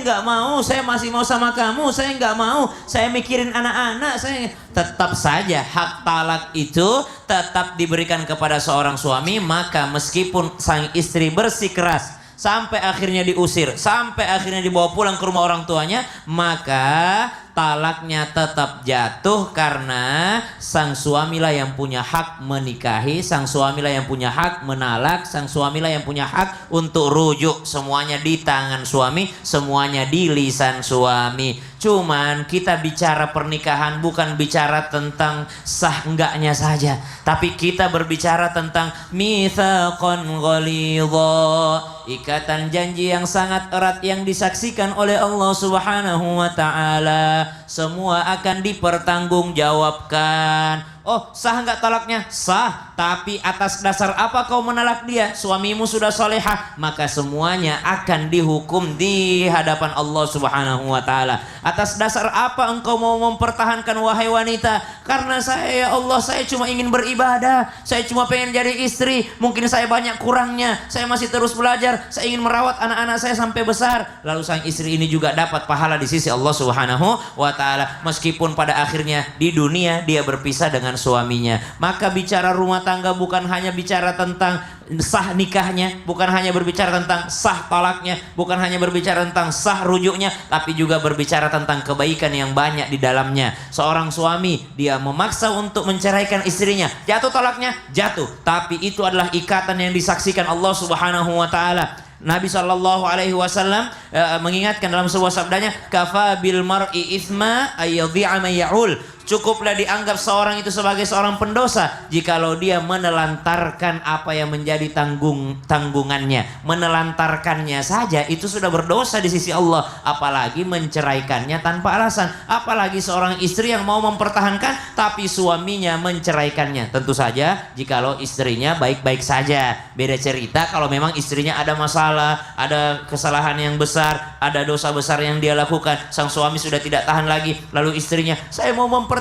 masih mau sama kamu, saya nggak mau, saya mikirin anak-anak, saya tetap saja hak talak itu tetap diberikan kepada seorang suami. Maka meskipun sang istri bersikeras sampai akhirnya diusir, sampai akhirnya dibawa pulang ke rumah orang tuanya, maka talaknya tetap jatuh karena sang suamilah yang punya hak menikahi, sang suamilah yang punya hak menalak, sang suamilah yang punya hak untuk rujuk. Semuanya di tangan suami, semuanya di lisan suami. Cuman kita bicara pernikahan bukan bicara tentang sah enggaknya saja, tapi kita berbicara tentang mitsaqan ghalidha, ikatan janji yang sangat erat yang disaksikan oleh Allah Subhanahu wa taala. Semua akan dipertanggungjawabkan. Oh, sah enggak talaknya? Sah. Tapi atas dasar apa kau menalak dia? Suamimu sudah solehah, maka semuanya akan dihukum di hadapan Allah Subhanahu wa taala. Atas dasar apa engkau mau mempertahankan wahai wanita? Karena saya, ya Allah, saya cuma ingin beribadah. Saya cuma pengen jadi istri. Mungkin saya banyak kurangnya. Saya masih terus belajar. Saya ingin merawat anak-anak saya sampai besar. Lalu sang istri ini juga dapat pahala di sisi Allah Subhanahu wa taala, meskipun pada akhirnya di dunia dia berpisah dengan suaminya. Maka bicara rumah tangga bukan hanya bicara tentang sah nikahnya, bukan hanya berbicara tentang sah talaknya, bukan hanya berbicara tentang sah rujuknya, tapi juga berbicara tentang kebaikan yang banyak di dalamnya. Seorang suami dia memaksa untuk menceraikan istrinya, jatuh talaknya, jatuh, tapi itu adalah ikatan yang disaksikan Allah Subhanahu wa taala. Nabi Shallallahu Alaihi Wasallam mengingatkan dalam sebuah sabdanya, kafa bil mar'i ithma ayyadhi'a ma ya'ul. Cukuplah dianggap seorang itu sebagai seorang pendosa jikalau dia menelantarkan apa yang menjadi tanggungannya. Menelantarkannya saja itu sudah berdosa di sisi Allah, apalagi menceraikannya tanpa alasan. Apalagi seorang istri yang mau mempertahankan tapi suaminya menceraikannya. Tentu saja jikalau istrinya baik-baik saja. Beda cerita kalau memang istrinya ada masalah, ada kesalahan yang besar, ada dosa besar yang dia lakukan, sang suami sudah tidak tahan lagi, lalu istrinya, saya mau mempertahankan.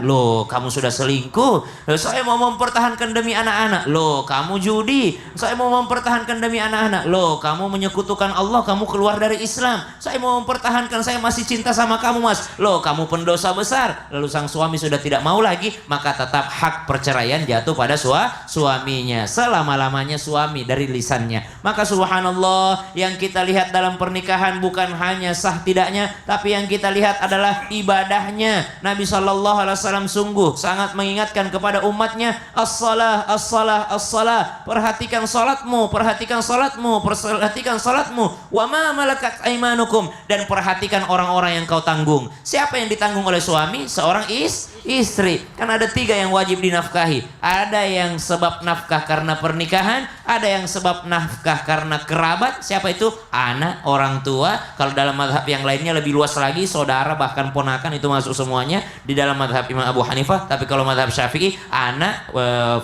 Loh, kamu sudah selingkuh. Loh, saya mau mempertahankan demi anak-anak. Loh, kamu judi. Saya mau mempertahankan demi anak-anak. Loh, kamu menyekutukan Allah, kamu keluar dari Islam. Saya mau mempertahankan, saya masih cinta sama kamu, Mas. Loh, kamu pendosa besar. Lalu sang suami sudah tidak mau lagi, maka tetap hak perceraian jatuh pada suaminya. Selama-lamanya suami dari lisannya. Maka subhanallah, yang kita lihat dalam pernikahan bukan hanya sah tidaknya, tapi yang kita lihat adalah ibadahnya. Nabi Shallallahu Alaihi Wasallam sungguh sangat mengingatkan kepada umatnya, as-salah, as-salah, as-salah. Perhatikan salatmu, perhatikan salatmu, perhatikan salatmu. Wa ma malakat aimanukum, dan perhatikan orang-orang yang kau tanggung. Siapa yang ditanggung oleh suami? Seorang istri. Kan ada 3 yang wajib dinafkahi. Ada yang sebab nafkah karena pernikahan, ada yang sebab nafkah karena kerabat. Siapa itu? Anak, orang tua. Kalau dalam mazhab yang lainnya lebih luas lagi, saudara, bahkan ponakan, itu masuk semuanya di dalam mazhab Imam Abu Hanifah. Tapi kalau mazhab Syafi'i, anak,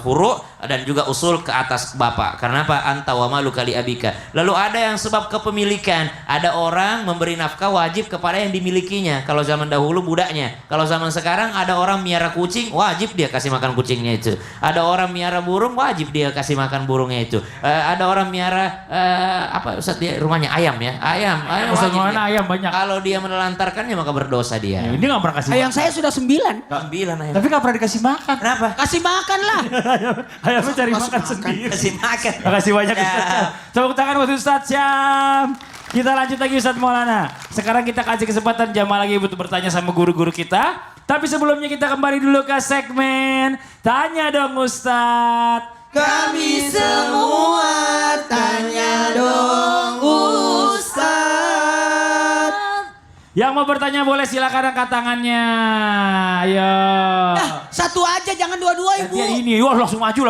furu' dan juga usul ke atas bapak. Karena apa? Anta wa malu kali abika. Lalu ada yang sebab kepemilikan. Ada orang memberi nafkah wajib kepada yang dimilikinya. Kalau zaman dahulu budaknya. Kalau zaman sekarang ada orang miara kucing, wajib dia kasih makan kucingnya itu. Ada orang miara burung, wajib dia kasih makan burungnya itu. Ada orang miara apa Ustaz, dia rumahnya ayam ya. Ayam Ustaz wajib Maulana, ayam banyak. Kalau dia menelantarkannya maka berdosa dia. Ya, ini nggak pernah kasih Ayam makan. saya sudah 9. 9 ayam. Tapi nggak pernah dikasih makan. Kenapa? Kasih makan lah. Ayamnya cari Kasih makan makan. sendiri. Kasih makan. Makasih banyak Ya. Ustaz Syam. Tepuk tangan buat Ustaz Syam. Kita lanjut lagi Ustaz Maulana. Sekarang kita kasih kesempatan jamaah lagi untuk bertanya sama guru-guru kita. Tapi sebelumnya kita kembali dulu ke segmen Tanya Dong Ustaz. Kami semua tanya dong Ustaz. Yang mau bertanya boleh silakan angkat tangannya. Ayo. Satu aja, jangan dua-dua, Ibu. Dia ini, wah langsung maju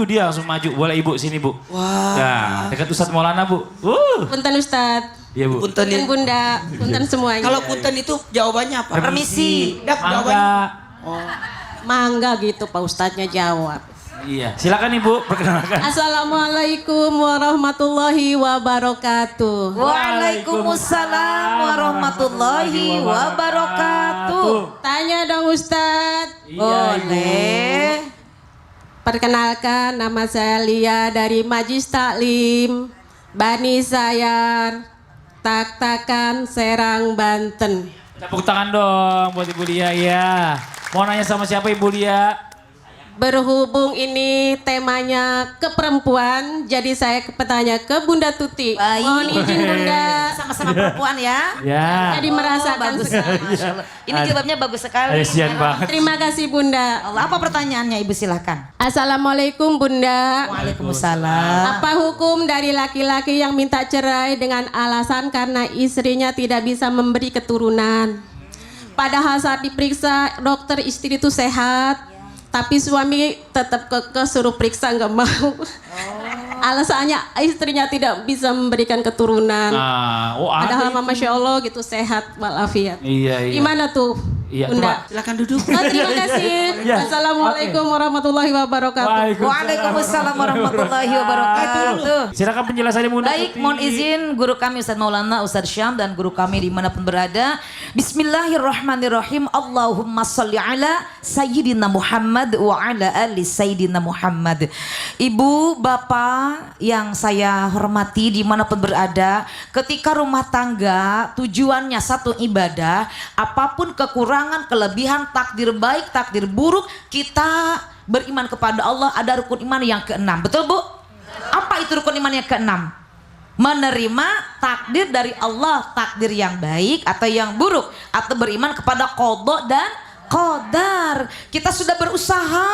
dia langsung maju. Boleh Ibu sini Bu. Wah. Nah, dekat Ustaz Maulana Bu. Punten Ustadz, Iya Bu. Punten punten ya. Bunda, punten semuanya. Kalau punten itu jawabannya apa? Permisi. Dap, jawabannya. Mangga. Mangga gitu Pak Ustadznya jawab. Iya, silakan Ibu perkenalkan. Assalamualaikum warahmatullahi wabarakatuh. Waalaikumsalam warahmatullahi wabarakatuh. Tanya dong Ustadz. Boleh. Perkenalkan, nama saya Lia dari Majlis Taklim Bani Sayar, Tak-Takan, Serang, Banten. Tepuk tangan dong buat Ibu Lia ya. Mau nanya sama siapa Ibu Lia? Berhubung ini temanya ke perempuan, jadi saya bertanya ke Bunda Tuti. Baik. Mohon izin Bunda. Sama-sama perempuan ya. Ya. Jadi merasakan bagus sekali. Masya Allah. Ini jawabnya bagus sekali. Kasian banget. Terima kasih Bunda. Allah, apa pertanyaannya Ibu silahkan. Assalamualaikum Bunda. Waalaikumsalam. Apa hukum dari laki-laki yang minta cerai dengan alasan karena istrinya tidak bisa memberi keturunan? Padahal saat diperiksa dokter istri itu sehat, tapi suami tetap suruh periksa nggak mau. Alasannya istrinya tidak bisa memberikan keturunan. Nah, oh Padahal ada Mama Masya Allah gitu sehat walafiat. Iya, iya. Gimana tuh Iya, Bunda? Silakan duduk. Oh, terima kasih. Ya, Assalamualaikum warahmatullahi wabarakatuh. Waalaikumsalam warahmatullahi wabarakatuh. Silakan penjelasannya Bunda. Baik, Tuti. mohon izin guru kami Ustaz Maulana, Ustaz Syam dan guru kami dimanapun berada. Bismillahirrahmanirrahim. Allahumma salli ala Sayyidina Muhammad wa ala ali Sayyidina Muhammad. Ibu, bapak yang saya hormati dimanapun berada, ketika rumah tangga tujuannya satu ibadah, apapun kekurangan, kelebihan, takdir baik, takdir buruk, kita beriman kepada Allah, ada rukun iman yang keenam. Betul Bu? Apa itu rukun iman yang keenam? Menerima takdir dari Allah, takdir yang baik atau yang buruk, atau beriman kepada qada dan qadar. Kita sudah berusaha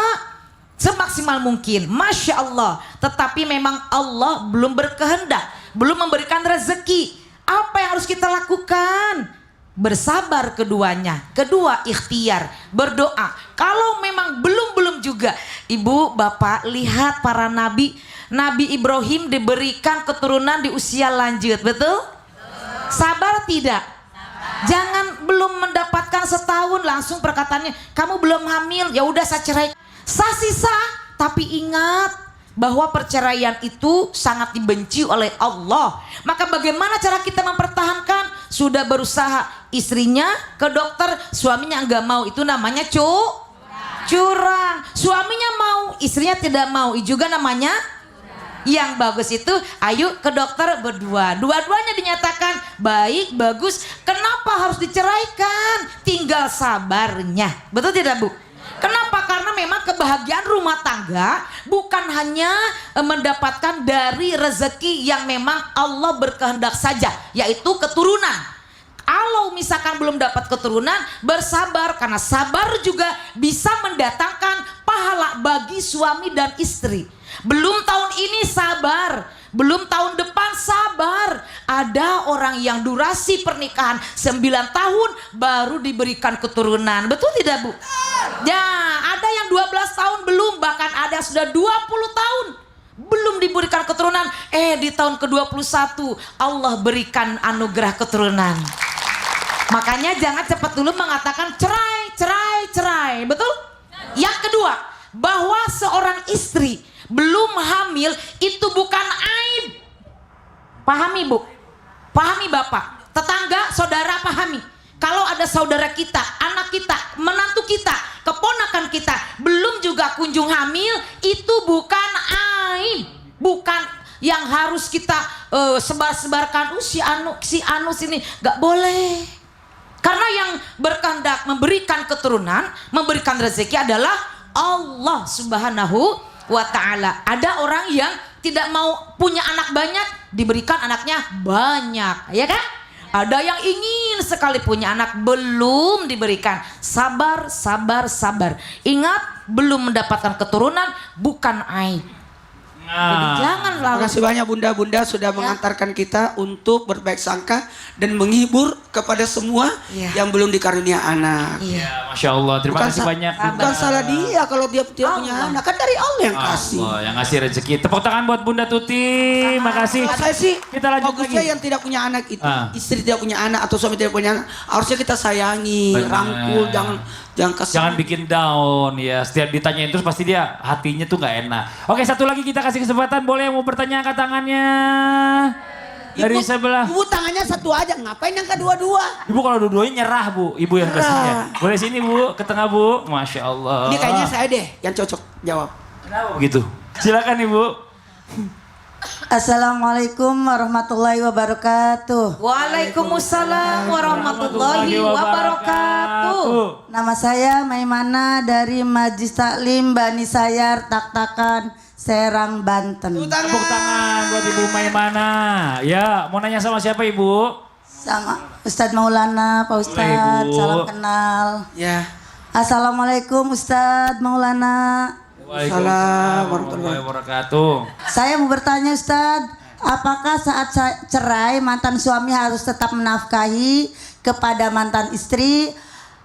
semaksimal mungkin, Masya Allah, tetapi memang Allah belum berkehendak, belum memberikan rezeki. Apa yang harus kita lakukan? Bersabar keduanya. Kedua, ikhtiar, berdoa. Kalau memang belum juga, ibu bapak lihat para nabi. Nabi Ibrahim diberikan keturunan di usia lanjut, betul? Sabar tidak? Jangan belum mendapatkan setahun langsung perkataannya kamu belum hamil, ya udah saya cerai. Sah sih sah, tapi ingat bahwa perceraian itu sangat dibenci oleh Allah. Maka bagaimana cara kita mempertahankan? Sudah berusaha, istrinya ke dokter, suaminya enggak mau, itu namanya curang. Suaminya mau, istrinya tidak mau, juga namanya yang bagus itu ayo ke dokter berdua. Dua-duanya dinyatakan baik, bagus. Kenapa harus diceraikan? Tinggal sabarnya. Betul tidak Bu? Kenapa? Karena memang kebahagiaan rumah tangga bukan hanya mendapatkan dari rezeki yang memang Allah berkehendak saja, yaitu keturunan. Kalau misalkan belum dapat keturunan, bersabar, karena sabar juga bisa mendatangkan pahala bagi suami dan istri. Belum tahun ini sabar, belum tahun depan sabar. Ada orang yang durasi pernikahan 9 tahun baru diberikan keturunan. Betul tidak Bu? Ya, ada yang 12 tahun belum, bahkan ada yang sudah 20 tahun belum diberikan keturunan. Di tahun ke-21 Allah berikan anugerah keturunan. Makanya jangan cepat dulu mengatakan cerai. Betul? Yang kedua, bahwa seorang istri belum hamil itu bukan aib. Pahami Bu? Pahami Bapak? Tetangga, saudara pahami. Kalau ada saudara kita, anak kita, menantu kita, keponakan kita belum juga kunjung hamil, itu bukan aib. Bukan yang harus kita sebar-sebarkan, si anu sini, gak boleh. Karena yang berkehendak memberikan keturunan, memberikan rezeki adalah Allah Subhanahu wa ta'ala. Ada orang yang tidak mau punya anak banyak, diberikan anaknya banyak, ya kan? Ada yang ingin sekali punya anak, belum diberikan. Sabar. Ingat, belum mendapatkan keturunan bukan aib. Jadi jangan Terima lalu. kasih banyak bunda-bunda sudah mengantarkan kita untuk berbaik sangka dan menghibur kepada semua Iya. yang belum dikarunia anak. Iya. Masya Allah, terima Bukan kasih sa- banyak. Bukan salah dia kalau dia tidak punya Allah. anak, kan dari Allah yang kasih. Allah yang ngasih rezeki. Tepuk tangan buat Bunda Tuti. Makasih. Kalau saya sih Kita lanjut bagusnya lagi. yang tidak punya anak itu, istri tidak punya anak atau suami tidak punya anak, harusnya kita sayangi, Benar. rangkul, jangan kasih. Jangan bikin down ya. Setiap ditanyain terus pasti dia hatinya tuh nggak enak. Oke, satu lagi kita kasih kesempatan. Boleh yang mau bertanya angkat tangannya. Dari Ibu- sebelah. Ibu tangannya satu aja, ngapain yang kedua-dua? Ibu kalau dua-duanya nyerah Bu. Ibu yang pastinya. Boleh sini Bu, ke tengah Bu. Masya Allah. Ini kayaknya saya deh yang cocok jawab. Kenapa begitu? Silakan Ibu. Assalamualaikum warahmatullahi wabarakatuh. Waalaikumsalam warahmatullahi wabarakatuh. Nama saya Maimana dari Majlis Taklim Bani Sayar Taktakan Serang Banten. Tepuk tangan buat Ibu Maimana. Ya, mau nanya sama siapa Ibu? Sama Ustadz Maulana, Pak Ustadz, Ibu. salam kenal. Ya. Assalamualaikum Ustadz Maulana. Waalaikumsalam warahmatullahi wabarakatuh. Saya mau bertanya Ustadz, apakah saat cerai mantan suami harus tetap menafkahi kepada mantan istri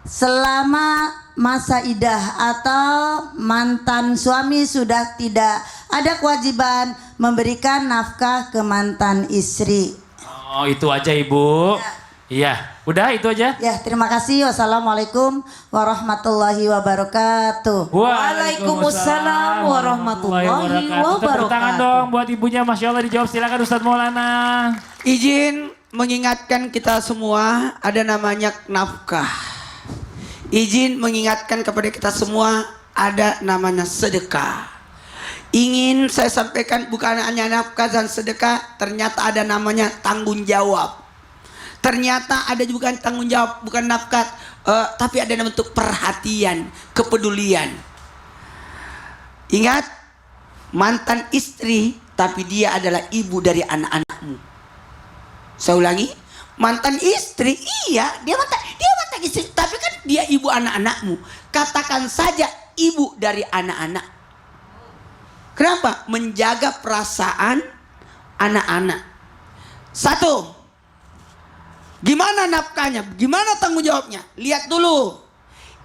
selama masa idah atau mantan suami sudah tidak ada kewajiban memberikan nafkah ke mantan istri? Oh, itu aja Ibu. Iya, udah itu aja. Ya, terima kasih. Wassalamualaikum warahmatullahi wabarakatuh. Waalaikumsalam warahmatullahi Tepuk tangan wabarakatuh. dong buat ibunya, Masya Allah dijawab. Silakan Ustadz Maulana. Izin mengingatkan kita semua ada namanya nafkah. Izin mengingatkan kepada kita semua ada namanya sedekah. Ingin saya sampaikan bukan hanya nafkah dan sedekah, ternyata ada namanya tanggung jawab. Ternyata ada juga tanggung jawab, bukan nafkah, tapi ada bentuk perhatian, kepedulian. Ingat, mantan istri, tapi dia adalah ibu dari anak-anakmu. Saya ulangi, mantan istri, iya, dia mantan istri, tapi kan dia ibu anak-anakmu. Katakan saja ibu dari anak-anak. Kenapa? Menjaga perasaan anak-anak. Satu, gimana nafkahnya? Gimana tanggung jawabnya? Lihat dulu.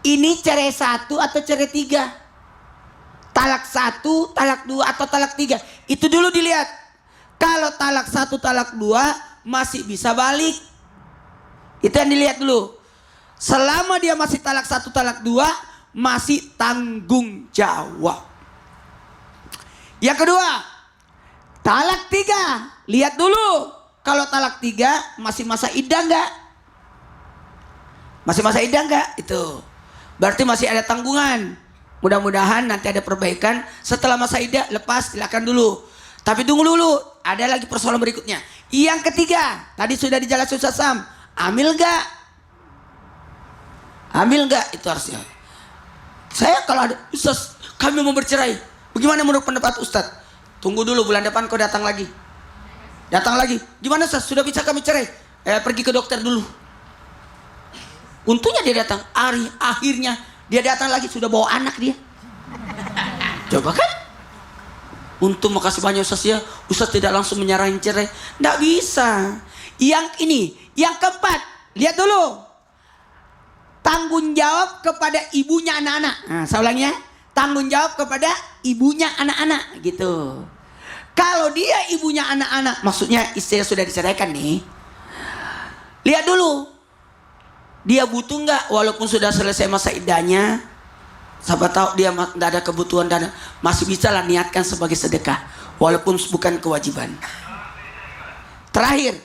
Ini cerai 1 atau cerai 3? Talak 1, talak 2 atau talak 3? Itu dulu dilihat. Kalau talak 1, talak 2 masih bisa balik. Itu yang dilihat dulu. Selama dia masih talak 1, talak 2 masih tanggung jawab. Yang kedua, talak 3. Lihat dulu. Kalau talak 3 masih masa iddah enggak? Masih masa iddah enggak? Itu. Berarti masih ada tanggungan. Mudah-mudahan nanti ada perbaikan. Setelah masa iddah lepas, silakan dulu. Tapi tunggu dulu, ada lagi persoalan berikutnya. Yang ketiga, tadi sudah dijelaskan Ustaz Sam. Amil enggak? Amil enggak? Itu harusnya. Saya kalau ada, Ustaz, kami mau bercerai. Bagaimana menurut pendapat Ustaz? Tunggu dulu, bulan depan kau datang lagi. Datang lagi. Gimana Ustaz? Sudah bisa kami cerai? Pergi ke dokter dulu. Untungnya dia datang. Akhirnya dia datang lagi, sudah bawa anak dia. Coba kan? Untung makasih banyak Ustaz ya. Ustaz tidak langsung menyarahin cerai. Tidak bisa. Yang ini, yang keempat, lihat dulu. Tanggung jawab kepada ibunya anak-anak. Nah, saya ulangi ya. Tanggung jawab kepada ibunya anak-anak gitu. Kalau dia ibunya anak-anak, maksudnya istrinya sudah diceraikan nih. Lihat dulu. Dia butuh nggak walaupun sudah selesai masa iddahnya. Siapa tahu dia tidak ada kebutuhan dana, masih bisa lah niatkan sebagai sedekah walaupun bukan kewajiban. Terakhir,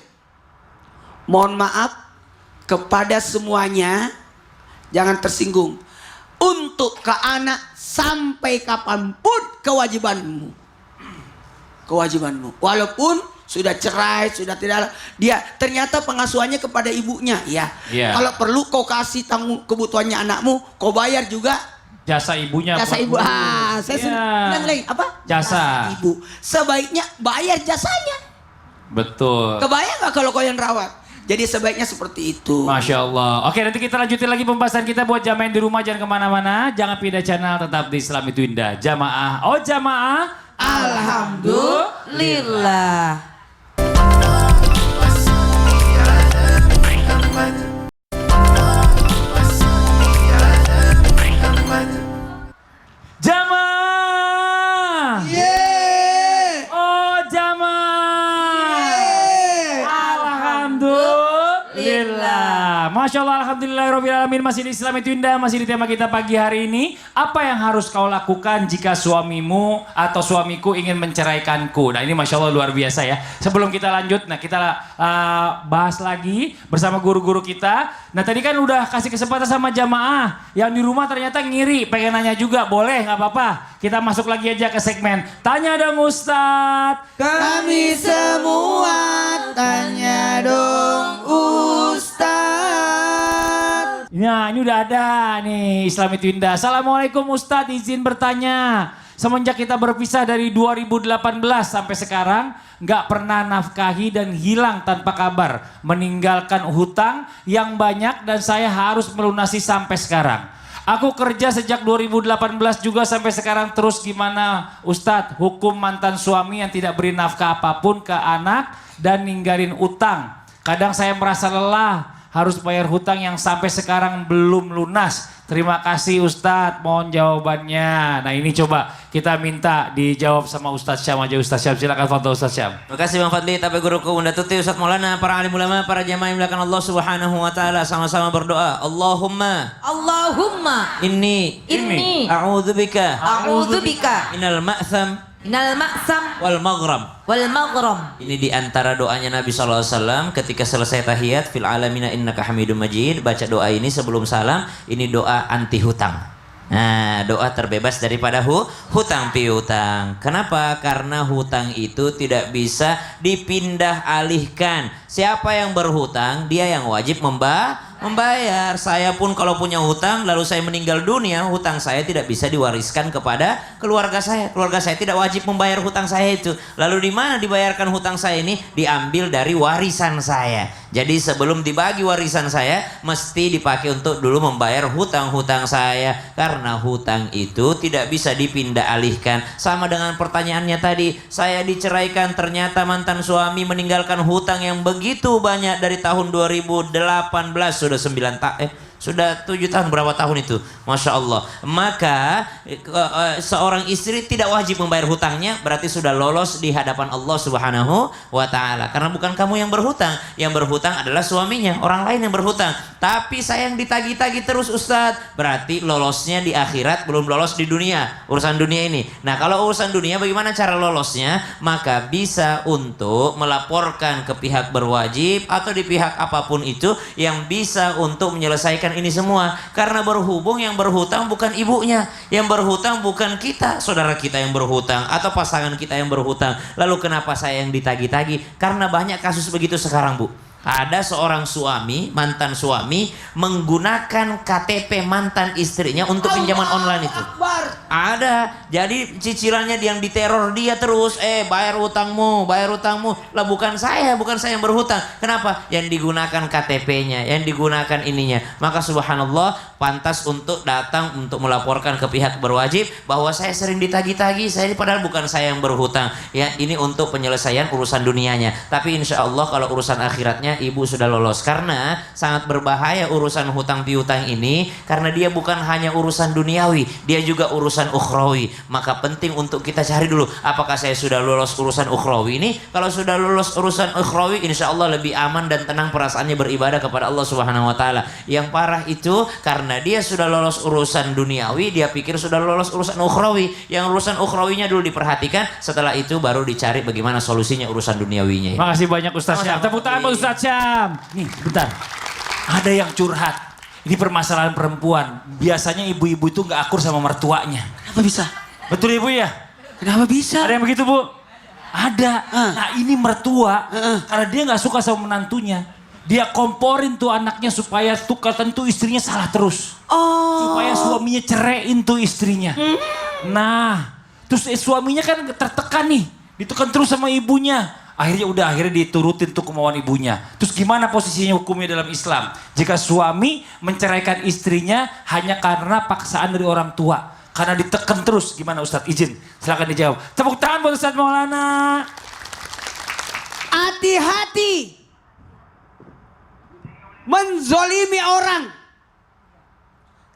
mohon maaf kepada semuanya, jangan tersinggung. Untuk ke anak sampai kapanpun kewajibanmu. Kewajibanmu. Walaupun sudah cerai, sudah tidak, dia ternyata pengasuhannya kepada ibunya, ya. Yeah. Kalau perlu kau kasih tanggung kebutuhannya anakmu, kau bayar juga Jasa ibunya. jasa ibu. Saya sudah bilang lagi apa? Jasa. Ibu. Sebaiknya bayar jasanya. Betul. Kebayang nggak kalau kau yang rawat? Jadi sebaiknya seperti itu. Masya Allah. Oke, nanti kita lanjutin lagi pembahasan kita buat jamaah di rumah, jangan kemana-mana. Jangan pindah channel, tetap di Islam itu Indah. Jamaah. Oh jamaah. Alhamdulillah. Jamaah. Yeay. Oh jamaah. Yeay. Alhamdulillah. Masya Masya Allah, alhamdulillahirrahmanirrahim. Masih di Islam itu indah, masih di tema kita pagi hari ini. Apa yang harus kau lakukan jika suamimu atau suamiku ingin menceraikanku? Nah ini Masya Allah luar biasa ya. Sebelum kita lanjut, nah kita bahas lagi bersama guru-guru kita. Nah tadi kan udah kasih kesempatan sama jamaah. Yang di rumah ternyata ngiri, pengen nanya juga. Boleh, nggak apa-apa. Kita masuk lagi aja ke segmen Tanya Dong Ustadz. Kami semua tanya dong Ustadz. Nah ini udah ada nih Islam itu indah. Assalamualaikum Ustadz, izin bertanya. Semenjak kita berpisah dari 2018 sampai sekarang, nggak pernah nafkahi dan hilang tanpa kabar. Meninggalkan hutang yang banyak dan saya harus melunasi sampai sekarang. Aku kerja sejak 2018 juga sampai sekarang. Terus gimana Ustadz hukum mantan suami yang tidak beri nafkah apapun ke anak dan ninggalin utang? Kadang saya merasa lelah harus bayar hutang yang sampai sekarang belum lunas. Terima kasih Ustadz, mohon jawabannya. Nah ini coba kita minta dijawab sama Ustadz Syam aja. Ustadz Syam, silakan foto Ustadz Syam. Terima kasih Bang Fadli, tapi guruku Bunda Tuti, Ustadz Maulana, para alim ulama, para jamaah yang dimuliakan Allah Subhanahu wa taala, sama-sama berdoa. Allahumma inni a'udzubika minal ma'tham wal maghram. Ini di antara doanya Nabi SAW ketika selesai tahiyat fil alamina innaka hamidum majid. Baca doa ini sebelum salam. Ini doa anti hutang. Nah, doa terbebas daripada hutang piutang. Kenapa? Karena hutang itu tidak bisa dipindah alihkan. Siapa yang berhutang, dia yang wajib membayar. Saya pun kalau punya hutang lalu saya meninggal dunia, hutang saya tidak bisa diwariskan kepada keluarga saya. Keluarga saya tidak wajib membayar hutang saya itu. Lalu di mana dibayarkan hutang saya ini? Diambil dari warisan saya. Jadi sebelum dibagi warisan saya mesti dipakai untuk dulu membayar hutang-hutang saya. Karena hutang itu tidak bisa dipindah alihkan. Sama dengan pertanyaannya tadi, saya diceraikan, ternyata mantan suami meninggalkan hutang yang begitu banyak dari tahun 2018. Sudah 7 tahun, berapa tahun itu? Masya Allah. Maka seorang istri tidak wajib membayar hutangnya, berarti sudah lolos di hadapan Allah Subhanahu wa taala. Karena bukan kamu yang berhutang, yang berhutang adalah suaminya, orang lain yang berhutang. Tapi saya yang ditagih-tagih terus Ustadz, berarti lolosnya di akhirat, belum lolos di dunia, urusan dunia ini. Nah kalau urusan dunia bagaimana cara lolosnya? Maka bisa untuk melaporkan ke pihak berwajib atau di pihak apapun itu yang bisa untuk menyelesaikan ini semua. Karena berhubung yang berhutang bukan ibunya, yang berhutang bukan kita, saudara kita yang berhutang atau pasangan kita yang berhutang. Lalu kenapa saya yang ditagih-tagih? Karena banyak kasus begitu sekarang, Bu. Ada seorang suami, mantan suami menggunakan KTP mantan istrinya untuk pinjaman online itu. Ada. Jadi cicilannya yang diteror dia terus, bayar utangmu. Lah bukan saya yang berhutang. Kenapa? Yang digunakan KTP-nya, yang digunakan ininya. Maka subhanallah pantas untuk datang untuk melaporkan ke pihak berwajib bahwa saya sering ditagih-tagih, saya padahal bukan saya yang berhutang. Ya, ini untuk penyelesaian urusan dunianya. Tapi insya Allah kalau urusan akhiratnya ibu sudah lolos. Karena sangat berbahaya urusan hutang piutang ini, karena dia bukan hanya urusan duniawi, dia juga urusan ukhrawi. Maka penting untuk kita cari dulu, apakah saya sudah lolos urusan ukhrawi ini? Kalau sudah lolos urusan ukhrawi, insya Allah lebih aman dan tenang perasaannya beribadah kepada Allah Subhanahu wa taala. Yang parah itu karena dia sudah lolos urusan duniawi, dia pikir sudah lolos urusan ukhrawi. Yang urusan ukhrawinya dulu diperhatikan, setelah itu baru dicari bagaimana solusinya urusan duniawinya. Makasih banyak Ustaz Syam. Tepuk tangan buat Ustaz Syam. Nih, bentar. Ada yang curhat. Ini permasalahan perempuan. Biasanya ibu-ibu itu nggak akur sama mertuanya. Kenapa bisa? Betul Ibu ya? Kenapa bisa? Ada yang begitu Bu? Ada. Nah ini mertua, karena dia nggak suka sama menantunya, dia komporin tuh anaknya supaya tuh katanya tuh istrinya salah terus. Supaya suaminya ceraiin tuh istrinya. Nah, terus suaminya kan tertekan nih, ditekan terus sama ibunya. Akhirnya diturutin tuh kemauan ibunya. Terus gimana posisinya hukumnya dalam Islam? Jika suami menceraikan istrinya hanya karena paksaan dari orang tua, karena ditekan terus, gimana Ustadz? Izin, silakan dijawab. Tepuk tangan buat Ustadz Maulana. Hati-hati menzolimi orang.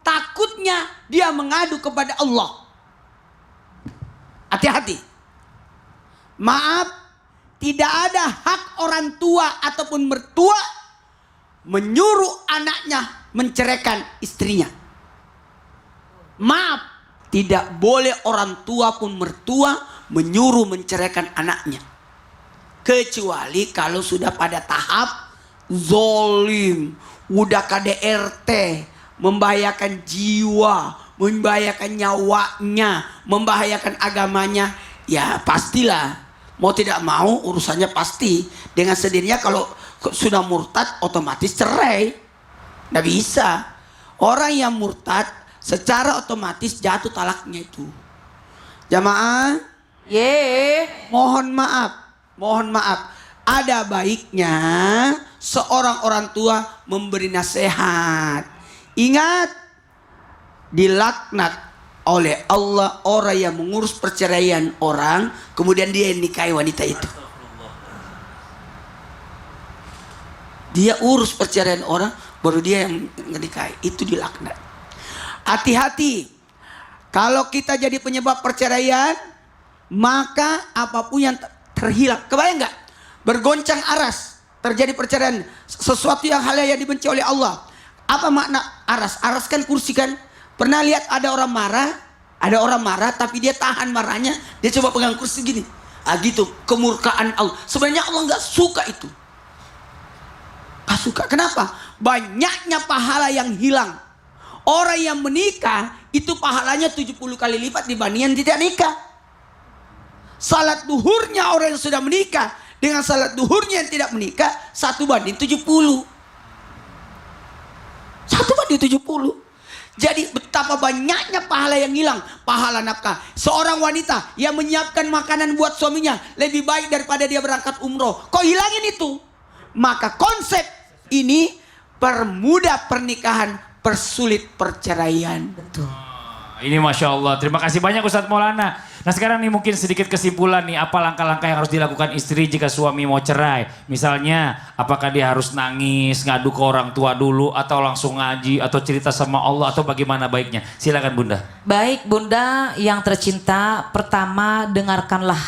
Takutnya dia mengadu kepada Allah. Hati-hati. Maaf, tidak ada hak orang tua ataupun mertua menyuruh anaknya menceraikan istrinya. Maaf, tidak boleh orang tua pun mertua menyuruh menceraikan anaknya. Kecuali kalau sudah pada tahap zolim, udah KDRT, membahayakan jiwa, membahayakan nyawanya, membahayakan agamanya. Ya pastilah, mau tidak mau urusannya pasti. Dengan sendirinya kalau sudah murtad otomatis cerai. Nggak bisa. Orang yang murtad secara otomatis jatuh talaknya itu. Jamaah, mohon maaf. Ada baiknya seorang orang tua memberi nasihat. Ingat, dilaknat oleh Allah orang yang mengurus perceraian orang, kemudian dia yang nikahi wanita itu. Dia urus perceraian orang, baru dia yang nikahi, itu dilaknat. Hati-hati, kalau kita jadi penyebab perceraian, maka apapun yang terhilang. Kebayang nggak? Bergoncang aras, terjadi perceraian, sesuatu yang hal yang dibenci oleh Allah. Apa makna aras? Aras kan kursi kan? Pernah lihat ada orang marah tapi dia tahan marahnya, dia coba pegang kursi gini. Gitu, kemurkaan Allah. Sebenarnya Allah nggak suka itu. Nggak suka. Kenapa? Banyaknya pahala yang hilang. Orang yang menikah itu pahalanya 70 kali lipat dibanding yang tidak nikah. Salat duhurnya orang yang sudah menikah dengan salat duhurnya yang tidak menikah 1:70. 1:70. Jadi betapa banyaknya pahala yang hilang. Pahala nafkah. Seorang wanita yang menyiapkan makanan buat suaminya lebih baik daripada dia berangkat umroh. Kok hilangin itu? Maka konsep ini permudah pernikahan, persulit perceraian. Betul. Ini Masya Allah. Terima kasih banyak Ustadz Maulana. Nah sekarang nih mungkin sedikit kesimpulan nih. Apa langkah-langkah yang harus dilakukan istri jika suami mau cerai? Misalnya apakah dia harus nangis, ngadu ke orang tua dulu, atau langsung ngaji, atau cerita sama Allah, atau bagaimana baiknya? Silakan Bunda. Baik Bunda yang tercinta, pertama dengarkanlah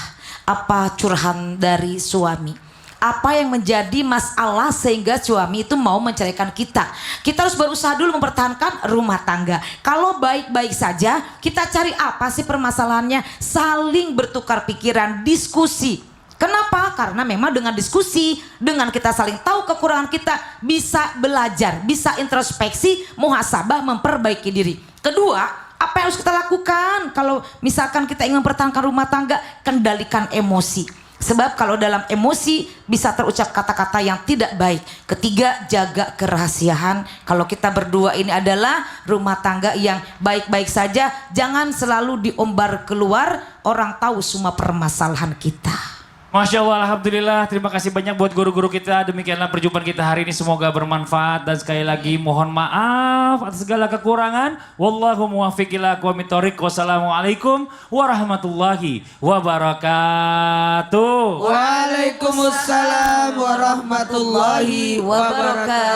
apa curahan dari suami. Apa yang menjadi masalah sehingga suami itu mau menceraikan kita. Kita harus berusaha dulu mempertahankan rumah tangga. Kalau baik-baik saja, kita cari apa sih permasalahannya? Saling bertukar pikiran, diskusi. Kenapa? Karena memang dengan diskusi, dengan kita saling tahu kekurangan kita, bisa belajar, bisa introspeksi, muhasabah, memperbaiki diri. Kedua, apa yang harus kita lakukan? Kalau misalkan kita ingin mempertahankan rumah tangga, kendalikan emosi. Sebab kalau dalam emosi bisa terucap kata-kata yang tidak baik. Ketiga, jaga kerahasiaan. Kalau kita berdua ini adalah rumah tangga yang baik-baik saja, jangan selalu diombar keluar, orang tahu semua permasalahan kita. Masya Allah, Alhamdulillah. Terima kasih banyak buat guru-guru kita. Demikianlah perjumpaan kita hari ini. Semoga bermanfaat. Dan sekali lagi mohon maaf atas segala kekurangan. Wallahu muwaffiq ila aqwamit thoriq. Wassalamualaikum warahmatullahi wabarakatuh. Waalaikumsalam warahmatullahi wabarakatuh.